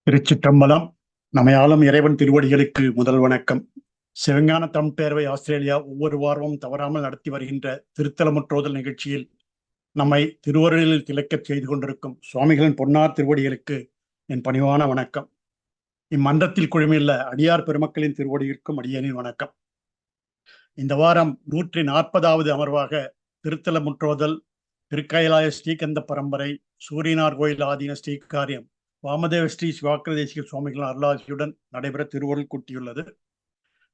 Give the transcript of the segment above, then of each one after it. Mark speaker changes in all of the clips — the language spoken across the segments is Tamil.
Speaker 1: திருச்சிற்றம்பலம். நமையாளும் இறைவன் திருவடிகளுக்கு முதல் வணக்கம். சிவஞான தமிழ் பேரவை ஆஸ்திரேலியா ஒவ்வொரு வாரமும் தவறாமல் நடத்தி வருகின்ற திருத்தலமுற்றோதல் நிகழ்ச்சியில் நம்மை திருவருளில் திளைக்கச் செய்து கொண்டிருக்கும் சுவாமிகளின் பொன்னார் திருவடிகளுக்கு என் பணிவான வணக்கம். இம்மன்றத்தில் குழுமியுள்ள அடியார் பெருமக்களின் திருவடிகளுக்கும் அடியேனின் வணக்கம். இந்த வாரம் 140வது அமர்வாக திருத்தலமுற்றோதல் திருக்கயிலாய ஸ்ரீகந்த பரம்பரை சூரியனார் கோயில் ஆதீன ஸ்ரீகாரியம் வாமதேவ ஸ்ரீ சிவாக்கிரதேசிக சுவாமிகள் அருளாசியுடன் நடைபெற திருவருள் கூட்டியுள்ளது.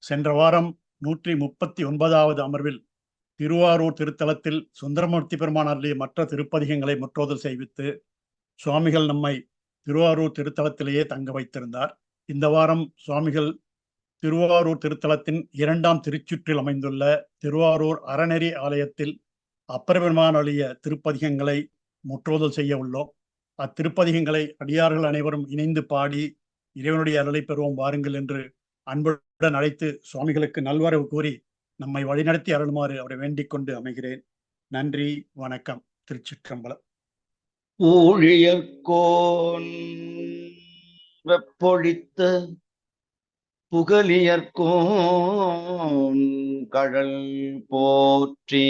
Speaker 1: சென்ற வாரம் 139வது அமர்வில் திருவாரூர் திருத்தலத்தில் சுந்தரமூர்த்தி பெருமான் அருளிய மற்ற திருப்பதிகங்களை முற்றோதல் செய்வித்து சுவாமிகள் நம்மை திருவாரூர் திருத்தலத்திலேயே தங்க வைத்திருந்தார். இந்த வாரம் சுவாமிகள் திருவாரூர் திருத்தலத்தின் 2ஆம் திருச்சுற்றில் அமைந்துள்ள திருவாரூர் அறநெறி ஆலயத்தில் அப்பர் பெருமான் அருளிய திருப்பதிகங்களை முற்றோதல் செய்ய உள்ளோம். அத்திருப்பதிகங்களை அடியார்கள் அனைவரும் இணைந்து பாடி இறைவனுடைய அருளை பெறுவோம் வாருங்கள் என்று அன்புடன் அழைத்து சுவாமிகளுக்கு நல்வரவு கூறி நம்மை வழிநடத்தி அருளுமாறு அவரை வேண்டிக் கொண்டு அமைகிறேன். நன்றி, வணக்கம். திருச்சிற்றம்பலம்.
Speaker 2: ஊழியர்கோன் வெப்பொழித்த புகழியர்கோன் கடல் போற்றி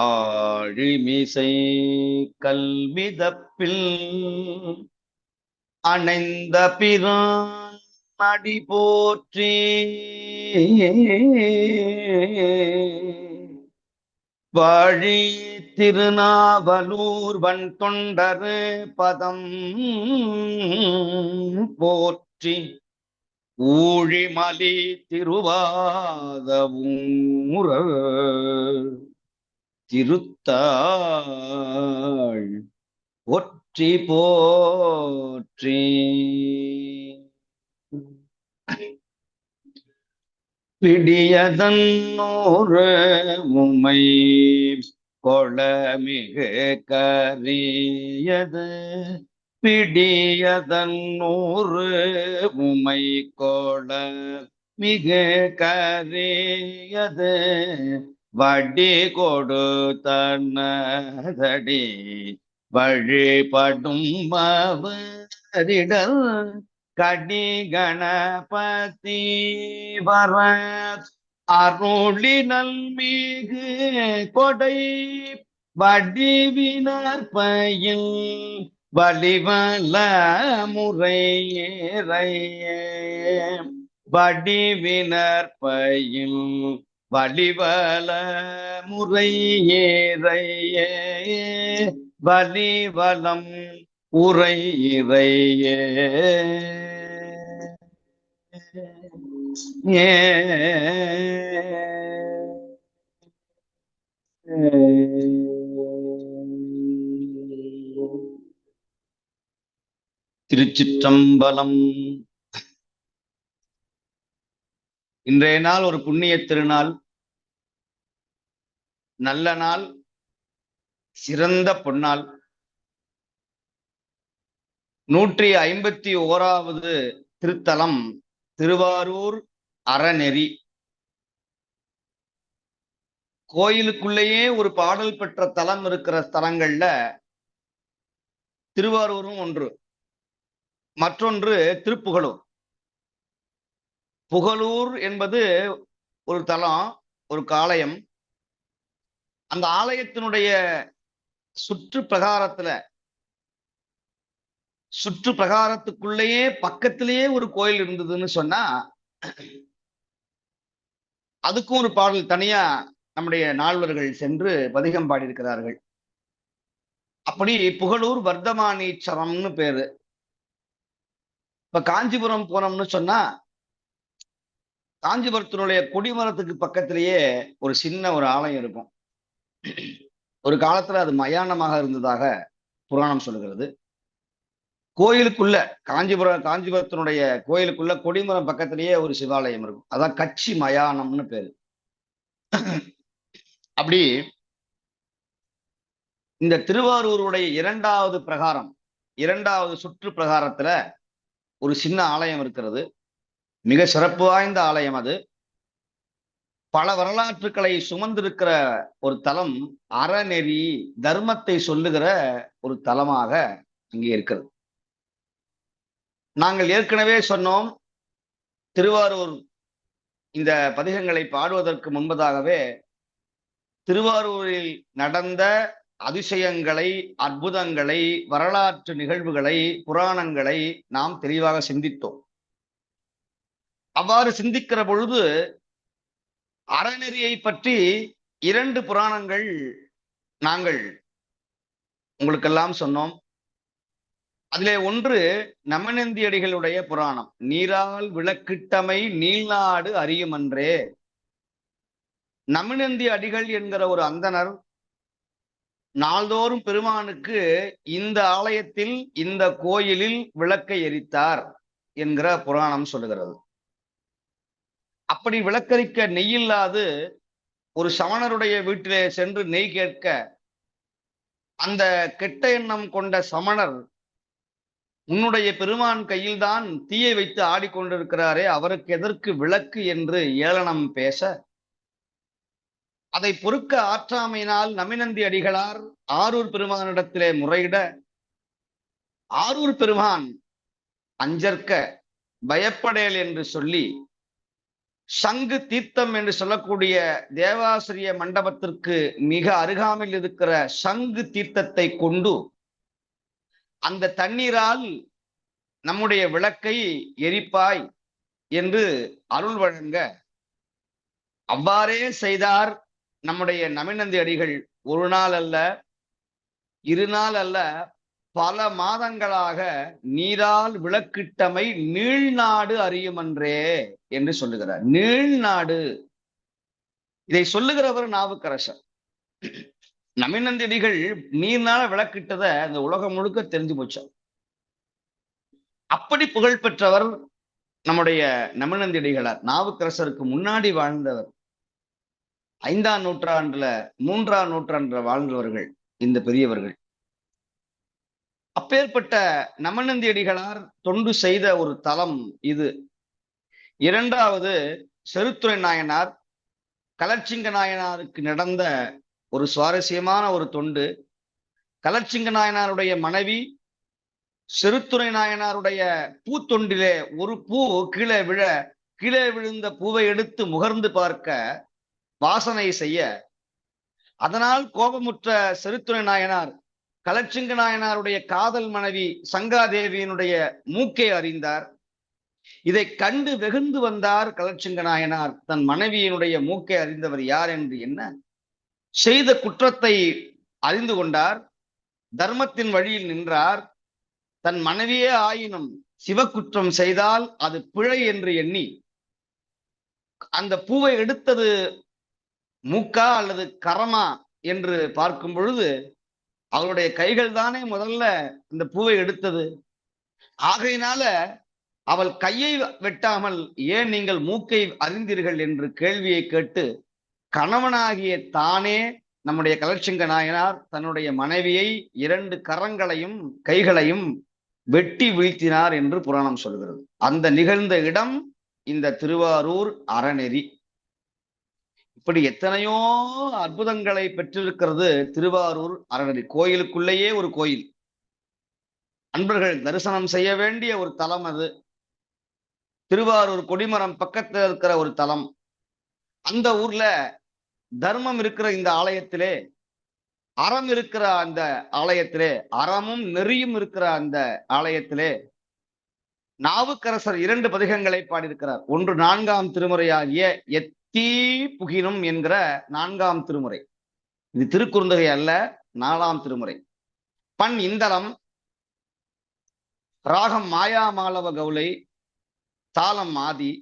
Speaker 2: ஆழிமிசை கல்விதப்பில் அணைந்த பிரான் அடி போற்றி வாழி திருநாவலூர் வன் தொண்டரு பதம் போற்றி ஊழிமலி திருவாத ஊர திருத்தாள் ஒற்றி போற்றி. பிடியதன்னோரு உமை கொளமிகு கரியது பிடியதன்னூறு உமை கொள மிகு கரியது வடி கொடு தன்னதடி வழிபடும் மவரிடல் கடி கணபதி வர அருளினல் மிகு கொடை வடிவினர் பயில் வலிவல முறையே வடிவினர் பயில் வலிவல முறையே வலிவலம் உரையிறையே திருச்சிற்றம்பலம். இன்றைய நாள் ஒரு புண்ணிய திருநாள், நல்ல நாள், சிறந்த பொன்னாள். 151வது திருத்தலம் திருவாரூர் அறநெறி. கோயிலுக்குள்ளேயே ஒரு பாடல் பெற்ற தலம் இருக்கிற ஸ்தலங்கள்ல திருவாரூரும் ஒன்று. மற்றொன்று திருப்புகலூர். புகழூர் என்பது ஒரு தலம், ஒரு ஆலயம். அந்த ஆலயத்தினுடைய சுற்று பிரகாரத்துக்குள்ளேயே பக்கத்திலேயே ஒரு கோயில் இருந்ததுன்னு சொன்னா அதுக்கும் ஒரு பாடல் தனியா நம்முடைய நால்வர்கள் சென்று பதிகம் பாடியிருக்கிறார்கள். அப்படி புகழூர் வர்த்தமானீச்சரம்னு பேரு. இப்ப காஞ்சிபுரம் போனோம்னு சொன்னா காஞ்சிபுரத்தினுடைய கொடிமரத்துக்கு பக்கத்திலேயே ஒரு சின்ன ஒரு ஆலயம் இருக்கும். ஒரு காலத்துல அது மயானமாக இருந்ததாக புராணம் சொல்கிறது. கோயிலுக்குள்ள காஞ்சிபுரத்தினுடைய கோயிலுக்குள்ள கொடிமரம் பக்கத்திலேயே ஒரு சிவாலயம் இருக்கும். அதான் கட்சி மயானம்னு பேரு. அப்படி இந்த திருவாரூருடைய 2வது பிரகாரம், 2வது சுற்று பிரகாரத்துல ஒரு சின்ன ஆலயம் இருக்கிறது. மிக சிறப்பு வாய்ந்த ஆலயம் அது. பல வரலாற்றுக்களை சுமந்திருக்கிற ஒரு தலம், அறநெறி தர்மத்தை சொல்லுகிற ஒரு தலமாக இங்கே இருக்கிறது. நாங்கள் ஏற்கனவே சொன்னோம், திருவாரூர் இந்த பதிகங்களை பாடுவதற்கு முன்பதாகவே திருவாரூரில் நடந்த அதிசயங்களை, அற்புதங்களை, வரலாற்று நிகழ்வுகளை, புராணங்களை நாம் தெளிவாக சிந்தித்தோம். அவ்வாறு சிந்திக்கிற பொழுது அறநெறியை பற்றி 2 புராணங்கள் நாங்கள் உங்களுக்கெல்லாம் சொன்னோம். அதிலே ஒன்று நமனந்தியடிகளுடைய புராணம், நீரால் விளக்கிட்டமை நீள்நாடு அறியுமன்றே. நமனந்தி அடிகள் என்கிற ஒரு அந்தணர் நாள்தோறும் பெருமானுக்கு இந்த ஆலயத்தில், இந்த கோயிலில் விளக்கை எரித்தார் என்கிற புராணம் சொல்லுகிறது. அப்படி விளக்கரிக்க நெய்யில்லாது ஒரு சமணருடைய வீட்டிலே சென்று நெய் கேட்க, அந்த கெட்ட எண்ணம் கொண்ட சமணர், உன்னுடைய பெருமான் கையில்தான் தீயை வைத்து ஆடிக்கொண்டிருக்கிறாரே, அவருக்கு எதற்கு விளக்கு என்று ஏளனம் பேச, அதை பொறுக்க ஆற்றாமையினால் நமினந்தி அடிகளார் ஆரூர் பெருமானிடத்திலே முறையிட, ஆரூர் பெருமான் அஞ்சற்க பயப்படேல் என்று சொல்லி சங்கு தீர்த்தம் என்று சொல்லக்கூடிய தேவாசிரிய மண்டபத்திற்கு மிக அருகாமையில் இருக்கிற சங்கு தீர்த்தத்தை கொண்டு அந்த தண்ணீரால் நம்முடைய விளக்கை எரிப்பாய் என்று அருள் வழங்க, அவ்வாறே செய்தார் நம்முடைய நமனந்தி அடிகள். ஒரு நாள் அல்ல, 2 நாள் அல்ல, பல மாதங்களாக நீரால் விளக்கிட்டமை நீள்நாடு அறியுமன்றே என்று சொல்லுகிறார். நீள்நாடு, இதை சொல்லுகிறவர் நாவுக்கரசர். நமனந்தி அடிகள் நீர்னால விளக்கிட்டத இந்த உலகம் முழுக்க தெரிஞ்சு போச்சு. அப்படி புகழ் பெற்றவர் நம்முடைய நமனந்தி அடிகளார். நாவுக்கரசருக்கு முன்னாடி வாழ்ந்தவர், 5ஆம் நூற்றாண்டுல 3ஆம் நூற்றாண்டுல வாழ்ந்தவர்கள் இந்த பெரியவர்கள். அப்பேற்பட்ட நமனந்தி அடிகளார் தொண்டு செய்த ஒரு தலம் இது. 2வது செருத்துறை நாயனார், கலர்ச்சிங்க நாயனாருக்கு நடந்த ஒரு சுவாரஸ்யமான ஒரு தொண்டு. கலர்ச்சிங்க நாயனாருடைய மனைவி செருத்துறை நாயனாருடைய பூத்தொண்டிலே ஒரு பூ கீழே விழுந்த பூவை எடுத்து முகர்ந்து பார்க்க, வாசனை செய்ய, அதனால் கோபமுற்ற செருத்துறை நாயனார் கலர்ச்சிங்க நாயனாருடைய காதல் மனைவி சங்காதேவியினுடைய மூக்கை அறிந்தார். இதை கண்டு வெகுந்து வந்தார் கலர்ச்சிங்க நாயனார். தன் மனைவியினுடைய மூக்கை அறிந்தவர் யார் என்று என்ன செய்த குற்றத்தை அறிந்து கொண்டார். தர்மத்தின் வழியில் நின்றார். தன் மனைவியே ஆயினும் சிவக்குற்றம் செய்தால் அது பிழை என்று எண்ணி, அந்த பூவை எடுத்தது மூக்கா அல்லது கரமா என்று பார்க்கும் பொழுது அவருடைய கைகள் தானே முதல்ல இந்த பூவை எடுத்தது. ஆகையினால அவள் கையை வெட்டாமல் ஏன் நீங்கள் மூக்கை அறிந்தீர்கள் என்று கேள்வியை கேட்டு, கணவனாகிய தானே நம்முடைய கலர்ச்சிங்க நாயனார் தன்னுடைய மனைவியை 2 கரங்களையும் கைகளையும் வெட்டி வீழ்த்தினார் என்று புராணம் சொல்கிறது. அந்த நிகழ்ந்த இடம் இந்த திருவாரூர் அறநெறி. இப்படி எத்தனையோ அற்புதங்களை பெற்றிருக்கிறது திருவாரூர் அறநெறி. கோயிலுக்குள்ளேயே ஒரு கோயில், அன்பர்கள் தரிசனம் செய்ய வேண்டிய ஒரு தலம் அது. திருவாரூர் கொடிமரம் பக்கத்தில் இருக்கிற ஒரு தலம். அந்த ஊர்ல தர்மம் இருக்கிற இந்த ஆலயத்திலே, அறம் இருக்கிற அந்த ஆலயத்திலே, அறமும் நெறியும் இருக்கிற அந்த ஆலயத்திலே நாவுக்கரசர் 2 பதிகங்களை பாடியிருக்கிறார். ஒன்று 4ஆம் திருமுறையாகிய எத்தி புகினும் என்கிற 4ஆம் திருமுறை. இது திருக்குறுந்தகை அல்ல, 4ஆம் திருமுறை. பண் இந்தளம், ராகம் மாயா மாலவ கவுளை, தாளம் ஆதி.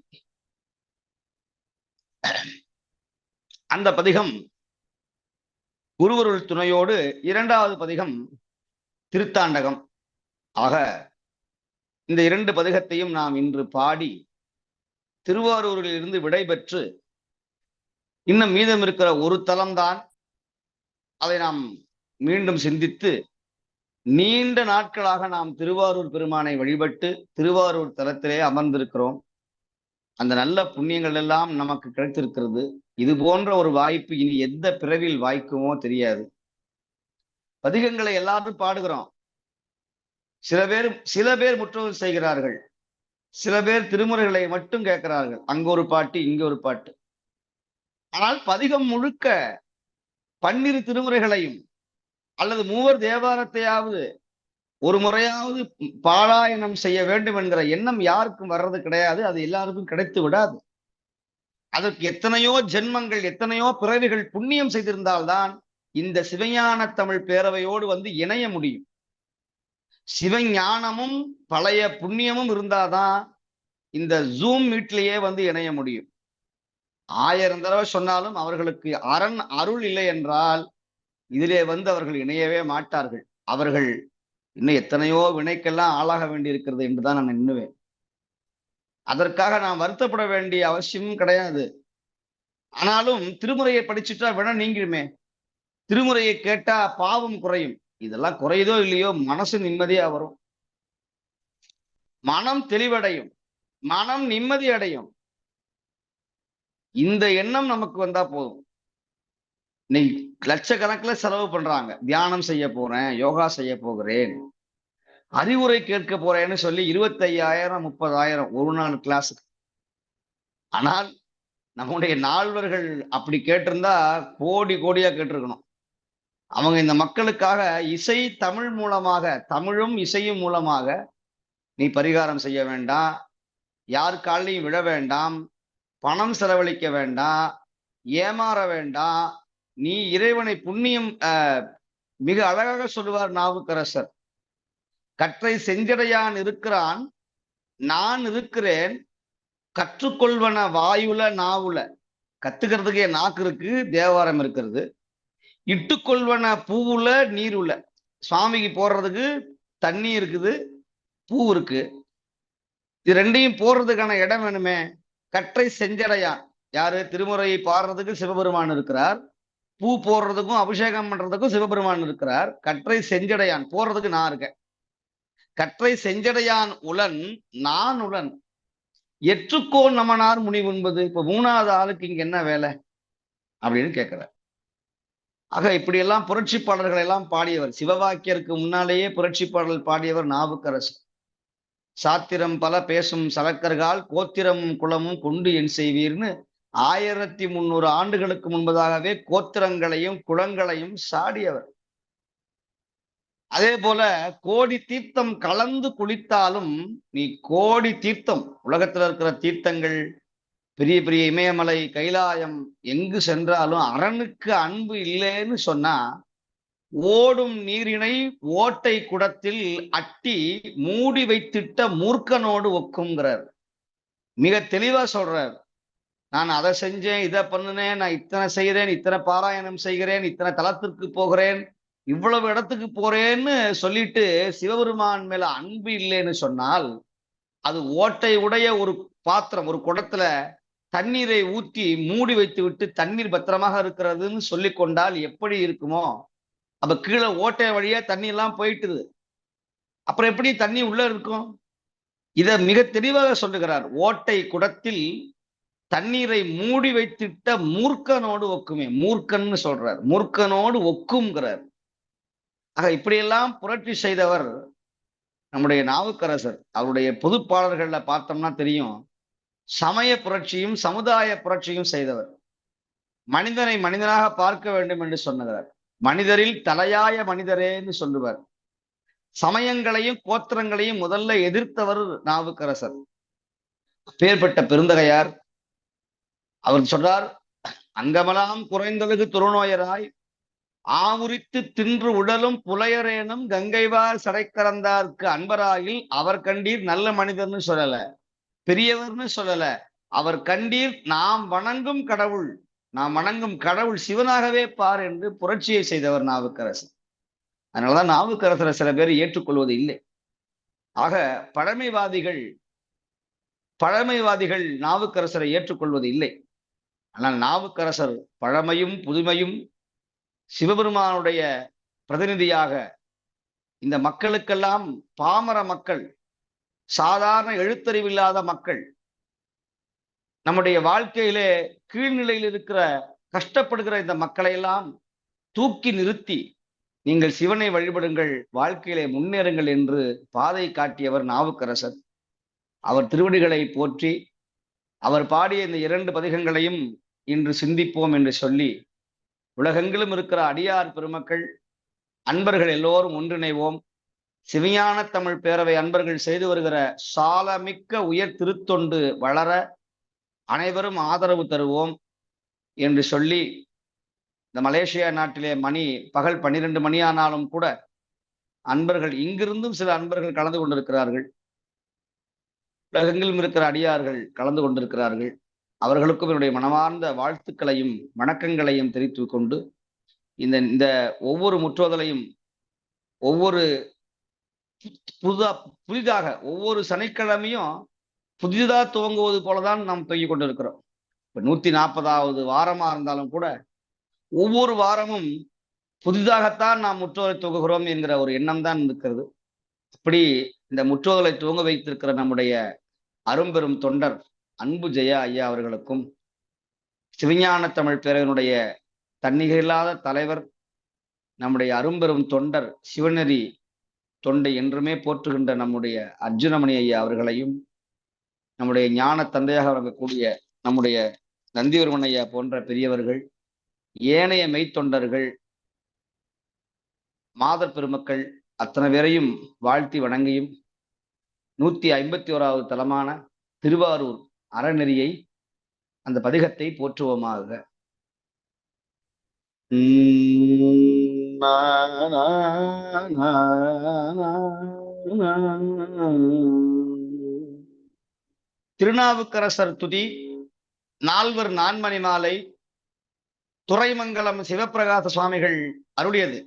Speaker 2: அந்த பதிகம் குருவருள் துணையோடு 2வது பதிகம் திருத்தாண்டகம். ஆக இந்த 2 பதிகத்தையும் நாம் இன்று பாடி திருவாரூரில் இருந்து விடைபெற்று, இன்னும் மீதம் இருக்கிற ஒரு தலம்தான், அதை நாம் மீண்டும் சிந்தித்து, நீண்ட நாட்களாக நாம் திருவாரூர் பெருமானை வழிபட்டு திருவாரூர் தலத்திலே அமர்ந்திருக்கிறோம். அந்த நல்ல புண்ணியங்கள் எல்லாம் நமக்கு கிடைத்திருக்கிறது. இது போன்ற ஒரு வாய்ப்பு இனி எந்த பிறவியில் வாய்க்குமோ தெரியாது. பதிகங்களை எல்லாரும் பாடுகிறோம். சில பேர் முற்றோதல் செய்கிறார்கள். சில பேர் திருமுறைகளை மட்டும் கேட்கிறார்கள். அங்க ஒரு பாட்டு, இங்க ஒரு பாட்டு. ஆனால் பதிகம் முழுக்க பன்னிரு திருமுறைகளையும் அல்லது மூவர் தேவாரத்தையாவது ஒரு முறையாவது பாராயணம் செய்ய வேண்டும் என்கிற எண்ணம் யாருக்கும் வர்றது கிடையாது. அது எல்லாருக்கும் கிடைத்து விடாது. அதற்கு எத்தனையோ ஜென்மங்கள், எத்தனையோ பிறவிகள் புண்ணியம் செய்திருந்தால்தான் இந்த சிவஞான தமிழ் பேரவையோடு வந்து இணைய முடியும். சிவஞானமும் பழைய புண்ணியமும் இருந்தாதான் இந்த ஜூம் மீட்லயே வந்து இணைய முடியும். 1000 தடவை சொன்னாலும் அவர்களுக்கு அருள் இல்லை என்றால் இதிலே வந்து அவர்கள் இணையவே மாட்டார்கள். அவர்கள் இன்னும் எத்தனையோ வினைக்கெல்லாம் ஆளாக வேண்டியிருக்கிறது என்றுதான் நான் எண்ணுவேன். அதற்காக நான் வருத்தப்பட வேண்டிய அவசியமும் கிடையாது. ஆனாலும் திருமுறையை படிச்சுட்டா வினை நீங்கிடுமே, திருமுறையை கேட்டா பாவம் குறையும். இதெல்லாம் குறையுதோ இல்லையோ, மனசு நிம்மதியா வரும், மனம் தெளிவடையும், மனம் நிம்மதி அடையும். இந்த எண்ணம் நமக்கு வந்தா போதும். இன்னைக்கு லட்சக்கணக்கில் செலவு பண்றாங்க. தியானம் செய்ய போறேன், யோகா செய்ய போகிறேன், அறிவுரை கேட்க போறேன்னு சொல்லி 25,000 30,000 ஒரு நாள் கிளாஸுக்கு. ஆனால் நம்முடைய நால்வர்கள் அப்படி கேட்டிருந்தா கோடி கோடியா கேட்டிருக்கணும். அவங்க இந்த மக்களுக்காக இசை தமிழ் மூலமாக, தமிழும் இசையும் மூலமாக நீ பரிகாரம் செய்ய வேண்டாம், யார் காலையும் விழ வேண்டாம், பணம் செலவழிக்க வேண்டாம், ஏமாற வேண்டாம், நீ இறைவனை புண்ணியம். மிக அழகாக சொல்லுவார் நாவுக்கரசர், கற்றை செஞ்சடையான் இருக்கிறான், நான் இருக்கிறேன், கற்றுக்கொள்வன வாயுல நாவுல. கத்துக்கிறதுக்கே நாக்கு இருக்கு, தேவாரம் இருக்கிறது. இட்டுக்கொள்வன பூவுல நீருல. சுவாமிக்கு போடுறதுக்கு தண்ணி இருக்குது, பூ இருக்கு. இது ரெண்டையும் போடுறதுக்கான இடம் வேணுமே. கற்றை செஞ்சடையான் யாரு? திருமுறையை பாடுறதுக்கு சிவபெருமான் இருக்கிறார், பூ போடுறதுக்கும் அபிஷேகம் பண்றதுக்கும் சிவபெருமான் இருக்கிறார். கற்றை செஞ்சடையான் போடுறதுக்கு நான் இருக்கேன். கற்றை செஞ்சடையான் உளன் நான் உளன், எற்றுக்கோ நமனார் முனிவுன்பது. இப்ப 3வது ஆளுக்கு இங்க என்ன வேலை அப்படின்னு கேட்கிற. ஆக இப்படியெல்லாம் புரட்சி பாடல்களை எல்லாம் பாடியவர், சிவவாக்கியருக்கு முன்னாலேயே புரட்சி பாடல் பாடியவர் நாவுக்கரசு. சாத்திரம் பல பேசும் சலக்கர்கள் கோத்திரமும் குலமும் கொண்டு என் செய்வீர்னு 1300 ஆண்டுகளுக்கு முன்பதாகவே கோத்திரங்களையும் குலங்களையும் சாடியவர். அதே போல கோடி தீர்த்தம் கலந்து குளித்தாலும் நீ கோடி தீர்த்தம், உலகத்துல இருக்கிற தீர்த்தங்கள் பெரிய பெரிய இமயமலை, கைலாயம், எங்கு சென்றாலும் அரணுக்கு அன்பு இல்லைன்னு சொன்னா ஓடும் நீரினை ஓட்டை குடத்தில் அட்டி மூடி வைத்திட்ட மூர்க்கனோடு ஒக்குங்கிறார். மிக தெளிவா சொல்றார். நான் அதை செஞ்சேன், இதை பண்ணினேன், நான் இத்தனை செய்கிறேன், இத்தனை பாராயணம் செய்கிறேன், இத்தனை தலத்திற்கு போகிறேன், இவ்வளவு இடத்துக்கு போறேன்னு சொல்லிட்டு சிவபெருமான் மேல அன்பு இல்லைன்னு சொன்னால் அது ஓட்டை உடைய ஒரு பாத்திரம், ஒரு குடத்துல தண்ணீரை ஊற்றி மூடி வைத்து விட்டு தண்ணீர் பத்திரமாக இருக்கிறதுன்னு சொல்லி கொண்டால் எப்படி இருக்குமோ, அப்ப கீழே ஓட்டை வழியா தண்ணி எல்லாம் போயிட்டுது, அப்புறம் எப்படி தண்ணி உள்ள இருக்கும்? இத மிக தெளிவாக சொல்லுகிறார். ஓட்டை குடத்தில் தண்ணீரை மூடி வைத்திட்ட மூர்க்கனோடு ஒக்குமே. மூர்க்கன்னு சொல்றார், மூர்க்கனோடு ஒக்கும்ங்கிறார். ஆக இப்படியெல்லாம் புரட்சி செய்தவர் நம்முடைய நாவுக்கரசர். அவருடைய பொதுப்பாளர்கள்ல பார்த்தோம்னா தெரியும், சமய புரட்சியும் சமுதாய புரட்சியும் செய்தவர். மனிதனை மனிதனாக பார்க்க வேண்டும் என்று சொன்னார். மனிதரில் தலையாய மனிதரேன்னு சொல்லுவார். சமயங்களையும் கோத்திரங்களையும் முதல்ல எதிர்த்தவர் நாவுக்கரசர். பேர்பட்ட பெருந்தகையார் அவர் சொல்றார், அங்கமெல்லாம் குறைந்தது துறநோயராய் ஆவுரித்து தின்று உடலும் புலையரேனும் கங்கைவார் சடைக்கறந்தார்க்கு அன்பராயில் அவர் கண்டீர் நல்ல மனிதர்னு சொல்லல, பெரியவர்னு சொல்லல, அவர் கண்டீர் நாம் வணங்கும் கடவுள், நாம் வணங்கும் கடவுள் சிவனாகவே பார் என்று புரட்சியை செய்தவர் நாவுக்கரசர். அதனாலதான் நாவுக்கரசரை சில பேர் ஏற்றுக்கொள்வது இல்லை. ஆக பழமைவாதிகள் நாவுக்கரசரை ஏற்றுக்கொள்வது இல்லை. ஆனால் நாவுக்கரசர் பழமையும் புதுமையும் சிவபெருமானுடைய பிரதிநிதியாக இந்த மக்களுக்கெல்லாம், பாமர மக்கள், சாதாரண எழுத்தறிவில்லாத மக்கள், நம்முடைய வாழ்க்கையிலே கீழ்நிலையில் இருக்கிற கஷ்டப்படுகிற இந்த மக்களை எல்லாம் தூக்கி நிறுத்தி நீங்கள் சிவனை வழிபடுங்கள், வாழ்க்கையிலே முன்னேறுங்கள் என்று பாதை காட்டியவர் நாவுக்கரசர். அவர் திருவடிகளை போற்றி அவர் பாடிய இந்த 2 பதிகங்களையும் இன்று சிந்திப்போம் என்று சொல்லி, உலகெங்கிலும் இருக்கிற அடியார் பெருமக்கள் அன்பர்கள் எல்லோரும் ஒன்றிணைவோம். சிவஞான தமிழ் பேரவை அன்பர்கள் செய்து வருகிற சாலமிக்க உயர் திருத்தொண்டு வளர அனைவரும் ஆதரவு தருவோம் என்று சொல்லி, இந்த மலேசியா நாட்டிலே பகல் 12 மணி ஆனாலும் கூட அன்பர்கள் இங்கிருந்தும் சில அன்பர்கள் கலந்து கொண்டிருக்கிறார்கள். உலகெங்கிலும் இருக்கிற அடியார்கள் கலந்து கொண்டிருக்கிறார்கள். அவர்களுக்கும் என்னுடைய மனமார்ந்த வாழ்த்துக்களையும் வணக்கங்களையும் தெரிவித்துக் கொண்டு, இந்த ஒவ்வொரு முற்றோதலையும் ஒவ்வொரு புதிதாக ஒவ்வொரு சனிக்கிழமையும் புதிதாக துவங்குவது போலதான் நாம் துவங்கிக் கொண்டிருக்கிறோம். இப்ப 140வது வாரமா இருந்தாலும் கூட ஒவ்வொரு வாரமும் புதிதாகத்தான் நாம் முற்றோதலை துவங்குகிறோம் என்கிற ஒரு எண்ணம் தான் இருக்கிறது. இப்படி இந்த முற்றோதலை துவங்க வைத்திருக்கிற நம்முடைய அரும்பெரும் தொண்டர் அன்பு ஜெயா ஐயா அவர்களுக்கும், சிவஞான தமிழ் பேரவையினுடைய தன்னிகரில்லாத தலைவர் நம்முடைய அரும்பெரும் தொண்டர் சிவநெறி தொண்டை என்றுமே போற்றுகின்ற நம்முடைய அர்ஜுனமணி ஐயா அவர்களையும், நம்முடைய ஞான தந்தையாக வழங்கக்கூடிய நம்முடைய நந்திவர்மன் ஐயா போன்ற பெரியவர்கள், ஏனைய மெய்த்தொண்டர்கள், மாதர் பெருமக்கள் அத்தனை பேரையும் வாழ்த்தி வணங்கியும் 151வது தலமான திருவாரூர் அறநெறியை அந்த பதிகத்தை போற்றுவோமாக. திருநாவுக்கரசர் துதி, நால்வர் நான்மணி மாலை, துறைமங்கலம் சிவப்பிரகாச சுவாமிகள் அருளியது.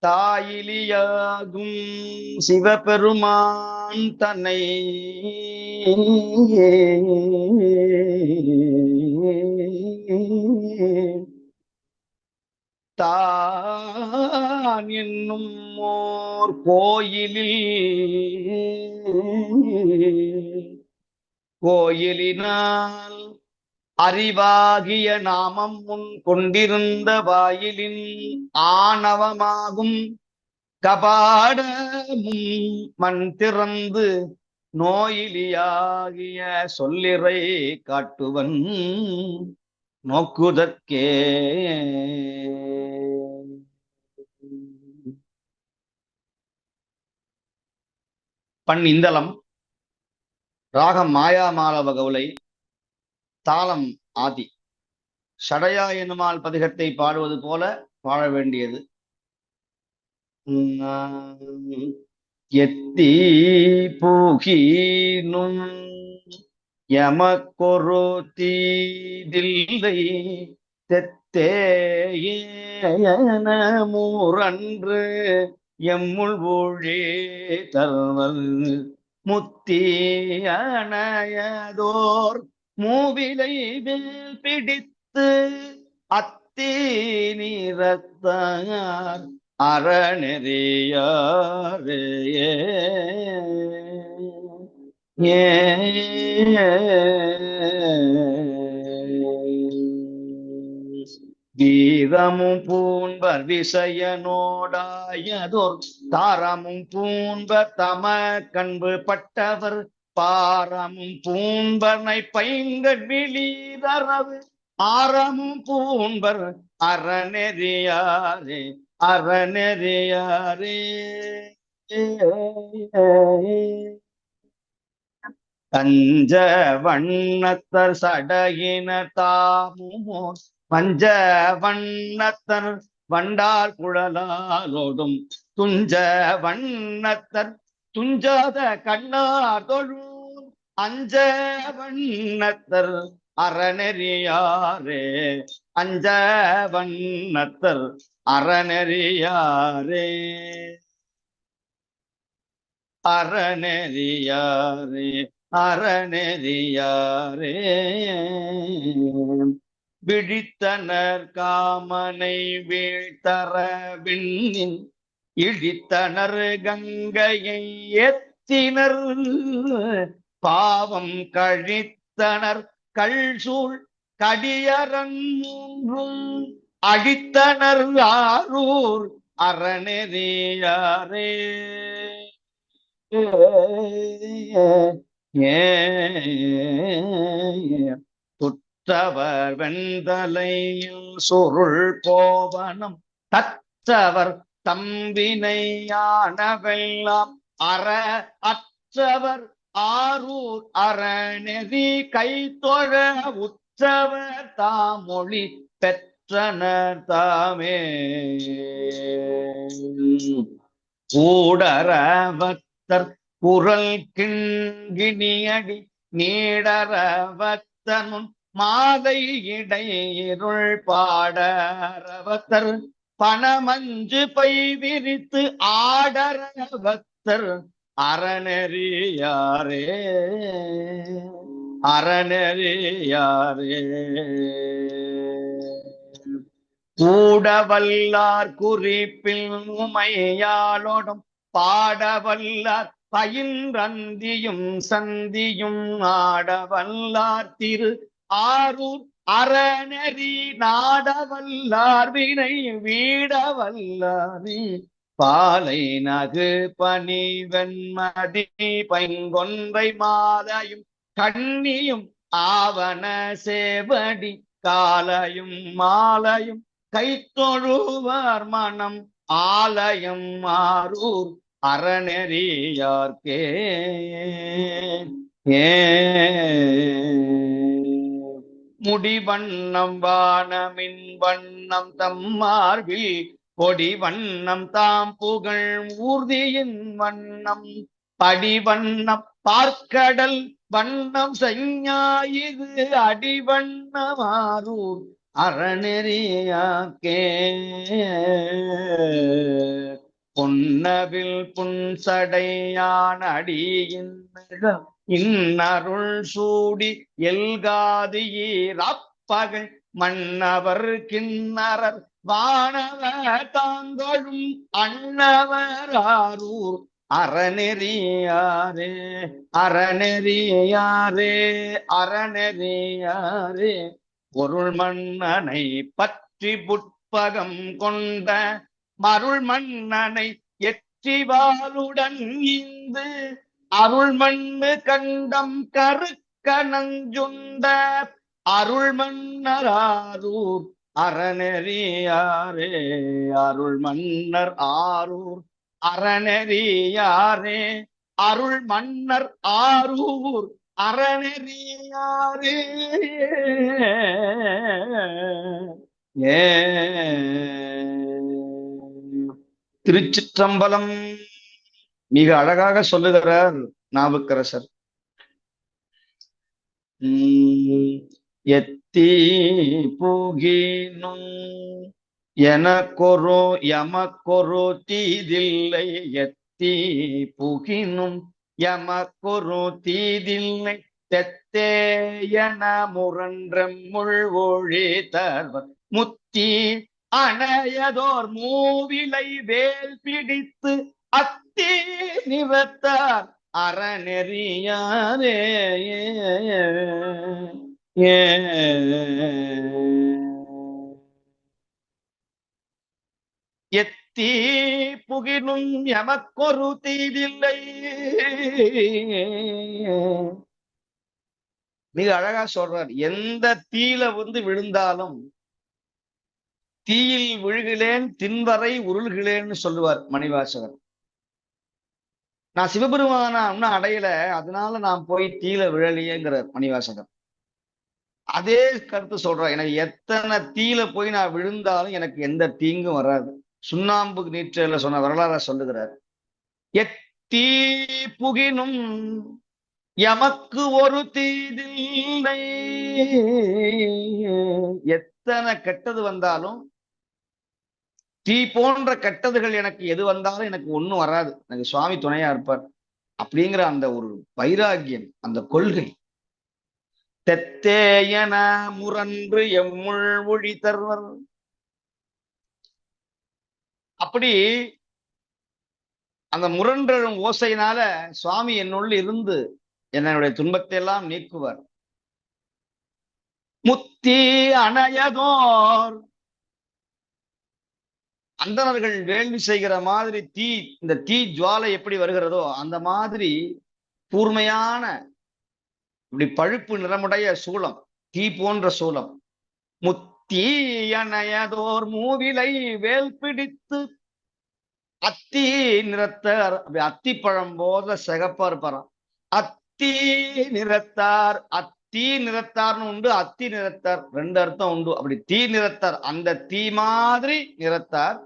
Speaker 2: தாயிலியாகும் சிவபெருமான் தன்னை தான் என்னும் ஓர் கோயிலினால் அறிவாகிய நாமம் முன் கொண்டிருந்த வாயிலின் ஆணவமாகும் கபாடமும் மண் திறந்து நோயிலியாகிய சொல்லிறை காட்டுவன் நோக்குதற்கே. பண் இந்தளம், ராகம் மாயாமாலவ கவுளை, தாளம் ஆதி. சடையா என்னுமால் பதிகத்தை பாடுவது போல பாட வேண்டியது. எத்தி பூகினும் எமக்கொரு தீதில்லை தெத்தேயன மூரன்று எம்முள் ஊழே தருவல் முத்தி அணையதோர் மூவிலை மேல் பிடித்து அத்தி நீரத்தார் அறநெறியாரே. வீரமும் பூண்பர் விசயனோடாயதோர் தாரமும் பூண்பர் தம கண்பு பட்டவர் பாரமும் பூண்பனை பைங்கண் விழிதரவு ஆரமும் பூண்பர் அறநெறியாரே அறநெறியாரே. கஞ்ச வண்ணத்தர் சடையின தாமுமோ பஞ்ச வண்ணத்தர் வண்டார் குழலாலோடும் துஞ்ச வண்ணத்தர் துஞ்சாத கண்ணார் தொழும் அஞ்ச வண்ணத்தர் அறநெறியாரே அஞ்ச வண்ணத்தர் அறநெறியாரே அறநெறியாரே அறநெறியாரே. விழித்தனர் காமனை வீழ்த்தர விண்ணின் இழித்தனர் கங்கையை எத்தினர் பாவம் கழித்த கழித்தனர் கள்சூழ் கடியரன் மூன்றும் அழித்தனர் ஆரூர் அறநெறியாரே. துற்றவர் வெண்தலையில் சுருள் கோவனம் தற்றவர் தம்பினையானவெல்லாம் அற்றவர் ஆரூர் அறநெறி கைத்தொழ உற்றவர் தாமொழி பெற்றனர் தாமே. ஊடரவத்தர் குரல் கிண்கிணியடி நீடரவத்தனும் மாதை இடையிருள் பாடரவத்தர் பணமஞ்சு பை விரித்து ஆடரவத்தர் அறநெறியாரே அறநெறியாரே. கூடவல்லார் குறிப்பில் உமையாளோடும் பாடவல்லார் பயின்றந்தியும் சந்தியும் ஆடவல்லார் திரு ஆரூர் அறநெறி நாடவல்லார் வினை வீடவல்லாரி பாலை நகு பனி வெண்மதி பைங்கொன்றை மாலையும் கண்ணியும் ஆவண சேவடி காலையும் மாலையும் கைத்தொழுவார் மனம் ஆலயம் ஆரூர் அறநெறியார்க்கே. முடிவண்ணம் வானமின் வண்ணம் தம்மார்பில் கொடி வண்ணம் தாம் புகழ் ஊர்தியின் வண்ணம் படிவண்ணம் பார்க்கடல் வண்ணம் செய்ஞாயிறு அடிவண்ணமாரூர் அறநெறியார்க்கே. பொன்னவில் புன்சடையான் அடியின் இன்னருள் சூடி எல்காதியீரப்பகை மன்னவர் கிண்ணரர் வானவர் தாங்களும் அன்னவர் ஆரூர் அறநெறியாரே அறநெறியாரே அறநெறியாரே. பொருள் மன்னனை பற்றி புட்பகம் கொண்ட மருள் மன்னனை எற்றிவாளுடன் இந்து அருள் மண்ணு கண்டம் கருக்க நஞ்சுண்ட அருள் மன்னர் அறநெறியாரே அருள் மன்னர் ஆரூர் அறநெறியாரே அருள் மன்னர் ஆரூர் அறநெறியாரே. திருச்சிற்றம்பலம். மிக அழகாக சொல்லுகிறார் நாவுக்கரசர். எத்தி புகினும் எனக்கொரு எமக்கொரு தீதில்லை எத்தி புகினும் எமக்கொரு தீதில்லை தெத்தேயன முரன்றெம்முள் ஒழி தர்வர் முத்தி அணையதோர் மூவிலை வேல் பிடித்து அத்தி நிவத்தார் அறநெறியாரே. எத்தி புகினும் எமக்கொரு தீதில்லை. மிக அழகா சொல்றார். எந்த தீயில விழுந்தாலும் தீயில் விழுகிலேன் தின்வரை உருள்கிலேன்னு சொல்லுவார் மணிவாசகர். நான் சிவபெருமானா இன்னும் அடையல, அதனால நான் போய் தீயில விழலையேங்கிறார் மணிவாசகர். அதே கருத்து சொல்றார். எனக்கு எத்தனை தீயில போய் நான் விழுந்தாலும் எனக்கு எந்த தீங்கும் வராது. சுண்ணாம்பு நீச்சல சொன்ன வரலாற சொல்லுகிறார். எத்தீ புகினும் எமக்கு ஒரு தீதில்லை. எத்தனை கெட்டது வந்தாலும் தீ போன்ற கெட்டதுகள் எனக்கு எது வந்தாலும் எனக்கு ஒண்ணும் வராது, எனக்கு சுவாமி துணையா இருப்பார் அப்படிங்கிற அந்த ஒரு வைராகியம், அந்த கொள்கை. தெத்தேயன முரன்று எம்முள் ஒழி தருவர். அப்படி அந்த முரன்றும் ஓசையினால சுவாமி என்னுள் இருந்து என்னுடைய துன்பத்தை எல்லாம் நீக்குவார். முத்தி அணையதோர் அந்தணர்கள் வேள்வி செய்கிற மாதிரி இந்த தீ ஜுவாலை எப்படி வருகிறதோ அந்த மாதிரி கூர்மையான இப்படி பழுப்பு நிறமுடைய சூலம், தீ போன்ற சூலம். முத்தி அணையதோர் மூவிலை வேல் பிடித்து அத்தி நிறத்தார், அத்திப்பழம் போல சிகப்பா இருப்பாராம். அத்தி நிறத்தார், அத்தி நிறத்தார்னு உண்டு, அத்தி நிறத்தார் ரெண்டு அர்த்தம் உண்டு. அப்படி தீ நிறத்தார், அந்த தீ மாதிரி நிறத்தார்,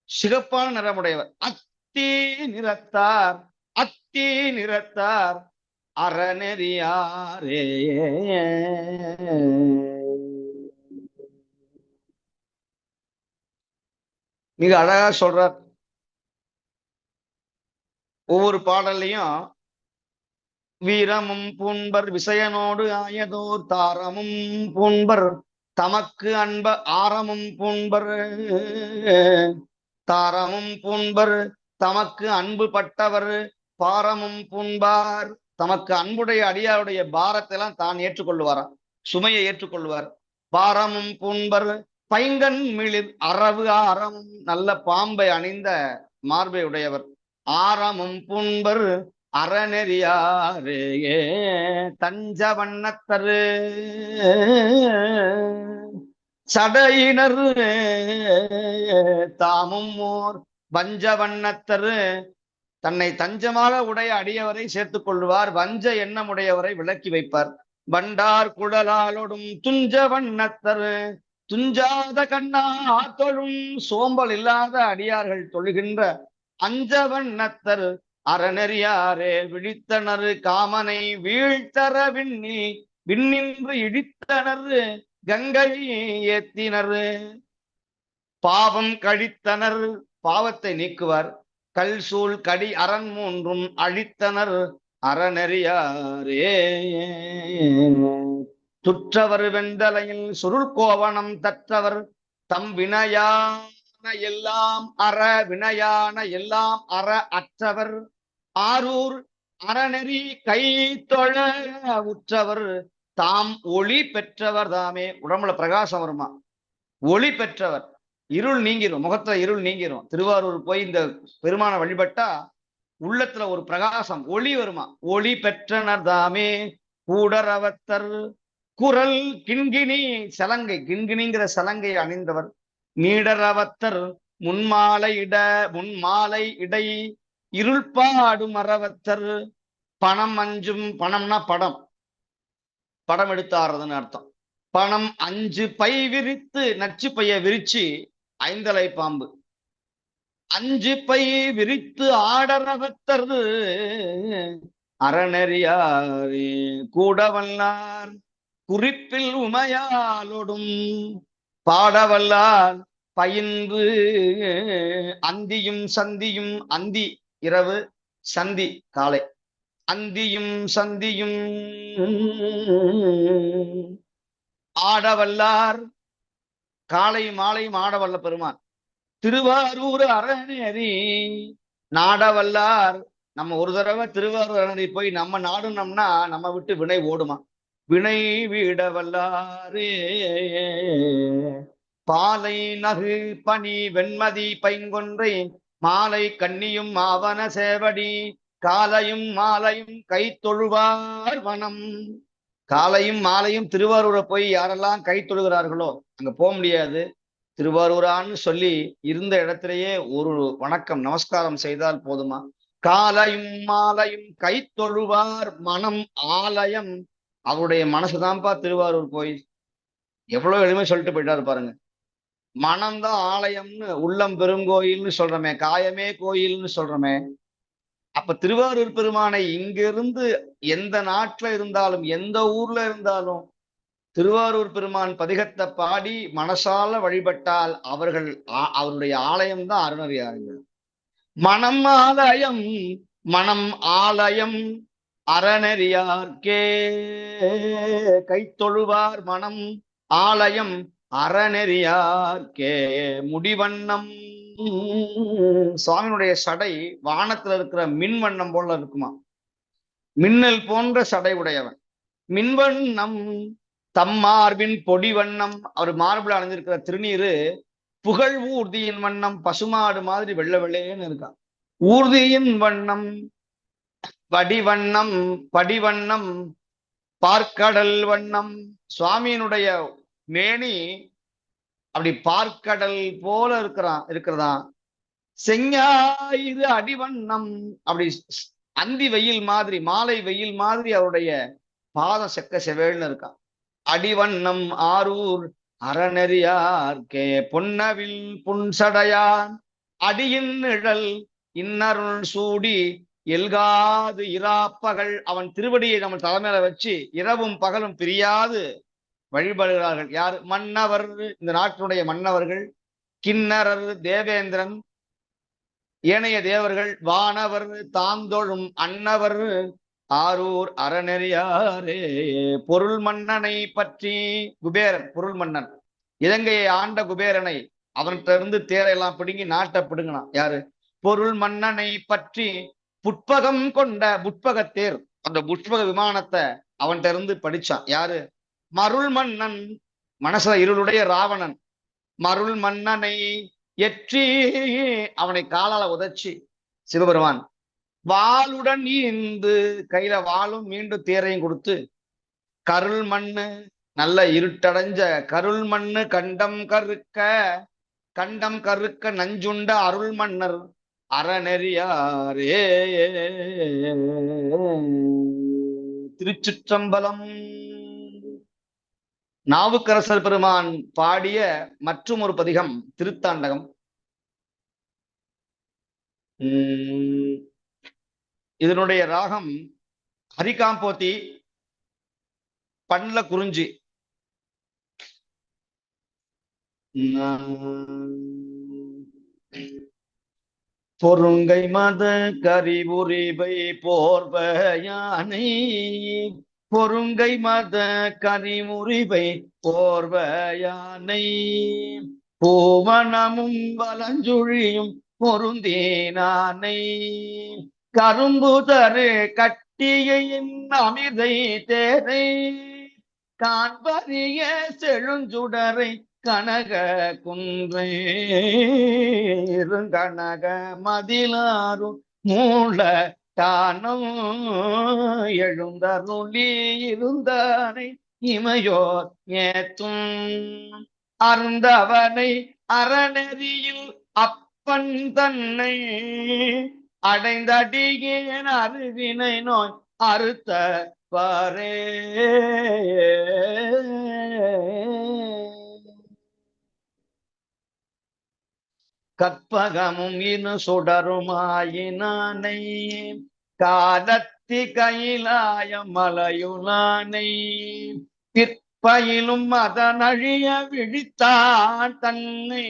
Speaker 2: சிகப்பான நிறமுடையவர். அத்தி நிறத்தார், அத்தி நிறத்தார் அறநெறியாரே. மிக அழகா சொல்றார். ஒவ்வொரு பாடல்லையும் வீரமும் பூண்பர் விசயனோடு ஆயதோர் தாரமும் பூண்பர் தமக்கு அன்ப ஆரமும் பூண்பர் தாரமும் பூண்பர் தமக்கு அன்பு பட்டவர் பாரமும் பூண்பார். தமக்கு அன்புடைய அடியாருடைய பாரத்தை எல்லாம் தான் ஏற்றுக்கொள்வாராம், சுமையை ஏற்றுக்கொள்வார். பாரமும் பூண்பர் பைங்கன் மிளிர் அரவு ஆரமும், நல்ல பாம்பை அணிந்த மார்பை உடையவர். ஆரமும் பூண்பர் அறநெறியாரே தஞ்ச வண்ணத்தரு சடையினர் தாமும் ஓர் வஞ்ச வண்ணத்தரு, தன்னை தஞ்சமாக உடைய அடியவரை சேர்த்துக் கொள்வார், வஞ்ச எண்ணமுடையவரை விலக்கி வைப்பார். வண்டார் குழலாலோடும் துஞ்ச வண்ணத்தரு, துஞ்சாத கண்ணா தொழும் சோம்பல் இல்லாத அடியார்கள் தொழுகின்ற அஞ்ச வண்ணத்தர் அறநெறியாரே விழித்தனர் காமனை வீழ்த்தர விண்ணின்று இடித்தனர் கங்கை ஏத்தினர். பாவம் கழித்தனர், பாவத்தை நீக்குவார். கல் சூழ் கடி அரண் மூன்றும் அழித்தனர் அறநெறியாரே. துற்றவர் வெந்தலையில் சுருள் கோவணம் தற்றவர் தம் வினையான எல்லாம் அற, வினையான எல்லாம் அற அற்றவர் ஆரூர் அறநெறி கை தொழ உற்றவர் தாம் ஒளி பெற்றவர் தாமே. உடம்புல பிரகாசம் வருமா, ஒளி பெற்றவர், இருள் நீங்கிரும், முகத்துல இருள் நீங்கிரும். திருவாரூர் போய் இந்த பெருமான வழிபட்டா உள்ளத்துல ஒரு பிரகாசம் ஒளி வருமா. ஒளி பெற்றனர் தாமே கூடரவத்தர் குரல் கிண்கிணி சலங்கை, கிண்கிணிங்கிற சலங்கை அணிந்தவர். நீடரவத்தர் முன்மாலை இடை இருள்பாடும் அறவத்தர் பணம் அஞ்சும், பணம்னா படம், படம் எடுத்து ஆடுறதுன்னு அர்த்தம். பணம் அஞ்சு பை விரித்து, நச்சு பைய விரிச்சு ஐந்தலை பாம்பு, அஞ்சு பை விரித்து ஆடரவத்தர் அறநெறியாரே கூடவல்லார் குறிப்பில் உமையாலோடும் பாடவல்லார் பயின்று அந்தியும் சந்தியும், அந்தி இரவு, சந்தி காலை, அந்தியும் சந்தியும் ஆடவல்லார் காலை மாலையும் ஆடவல்ல பெருமான். திருவாரூர் அறநெறி நாடவல்லார், நம்ம ஒரு தடவை திருவாரூர் அறநெறி போய் நம்ம நாடுனோம்னா நம்ம விட்டு வினை ஓடுமா. வினை வீடவல்லாரே பாலை நகு பனி வெண்மதி பைங்கொன்றை மாலை கண்ணியும் ஆவன சேவடி காலையும் மாலையும் கை தொழுவார் வனம். காலையும் மாலையும் திருவாரூரை போய் யாரெல்லாம் கை தொழுகிறார்களோ அங்க போக முடியாது. திருவாரூரான்னு சொல்லி இருந்த இடத்திலேயே ஒரு வணக்கம் நமஸ்காரம் செய்தால் போதுமா. காலையும் மாலையும் கை தொழுவார் மனம் ஆலயம், அவருடைய மனசுதான்ப்பா திருவாரூர் போய். எவ்வளவு எளிமை சொல்லிட்டு போயிட்டாரு பாருங்க. மனம்தான் ஆலயம்னு, உள்ளம் பெருங்கோயில்னு சொல்றமே, காயமே கோயில்னு சொல்றமே. அப்ப திருவாரூர் பெருமானை இங்கிருந்து எந்த நாட்டுல இருந்தாலும் எந்த ஊர்ல இருந்தாலும் திருவாரூர் பெருமான் பதிகத்தை பாடி மனசால வழிபட்டால் அவருடைய ஆலயம் தான் அறநெறியார்கள். மனம் ஆலயம் மனம் ஆலயம் அறநெறியார்க்கே கை தொழுவார் மனம் ஆலயம் அறநெறியார்க்கே. முடிவண்ணம், சுவாமியுடைய சடை வானத்துல இருக்கிற மின்வண்ணம் போல இருக்குமா, மின்னல் போன்ற சடை உடையவன். மின்வண்ணம் தம்மார்பின் பொடி வண்ணம், அவர் மார்பில் அணிஞ்சிருக்கிற திருநீரு புகழ் ஊர்தியின் வண்ணம், பசுமாடு மாதிரி வெள்ளை வெள்ளையேன்னு இருக்கான். ஊர்தியின் வண்ணம் படிவண்ணம், படிவண்ணம் பார்க்கடல் வண்ணம். சுவாமியினுடைய மேனி அப்படி பார்க்கடல் போல இருக்கிறதா. செஞ்ஞாயிறு அடிவண்ணம், அப்படி அந்தி வெயில் மாதிரி, மாலை வெயில் மாதிரி அவருடைய பாதம் செக்க செவேல்னு இருக்கான். அடிவண்ணம் ஆரூர் அறநெறியார்க்கே பொன்னவில் புன்சடையான் அடியின் நிழல் இன்னருள் சூடி எல்காது இராப்பகல். அவன் திருவடியை நம்ம தலைமையில வச்சு இரவும் பகலும் பிரியாது வழிபடுகிறார்கள். யார்? மன்னவர், இந்த நாட்டினுடைய மன்னவர்கள், கிண்ணரர், தேவேந்திரன், ஏனைய தேவர்கள், வானவர், தாந்தொழும் அன்னவர், ஆரூர் அறநெறியாரே. பொருள் மன்னனை பற்றி, குபேரன் பொருள் மன்னன், இலங்கையை ஆண்ட குபேரனை அவன்கிட்ட இருந்து தேரையெல்லாம் பிடுங்கி நாட்டை பிடுங்கினான். யாரு? பொருள் மன்னனை பற்றி புட்பகம் கொண்ட புட்பகத்தேர், அந்த புட்பக விமானத்தை அவன்கிட்ட இருந்து படிச்சான். யாரு? மருள் மன்னன், மனசுல இருளுடைய ராவணன். மருள் மன்னனை எற்றி, அவனை காலால உதைச்சி சிவபெருமான் வாளுடன் ஈந்து, கையில வாளும் மீண்டும் தேரையும் கொடுத்து, கருள் மண்ணு, நல்ல இருட்டடைஞ்ச கருள் மண்ணு கண்டம் கருக்க, கண்டம் கருக்க நஞ்சுண்ட அருள் மன்னர் அறநெறியாரே. திருச்சிற்றம்பலம். நாவுக்கரசர் பெருமான் பாடிய மற்றும் ஒரு பதிகம் திருத்தாண்டகம். இதனுடைய ராகம் ஹரிகாம்போத்தி, பண்ல குறிஞ்சி. பொருங்கை மத கரிவுரிவை போர்வையானை, பொருங்கை மத கரிமுறிவை போர்வையானை, பூவனமும் வலஞ்சுழியும் பொருந்தேனானை, கரும்பு தரு கட்டியின் அமிர்தை தேரை, காண்பறிய செழுஞ்சுடரை கனக குன்றை, கனக மதிலாரும் மூல தானம், எழுந்தருளி இருந்தானை இமையோர் ஏத்தும், அருந்தவனை அறநெறியில் அப்பன் தன்னை, அடைந்தடியேன் அருவினை நோய் அறுத்த பாரே. கற்பகமும் இனு சுடருமாயினானை, காலத்தி கையிலாய மலையுளானை, பிற்பயிலும் அதனழிய விழித்தான் தன்னை,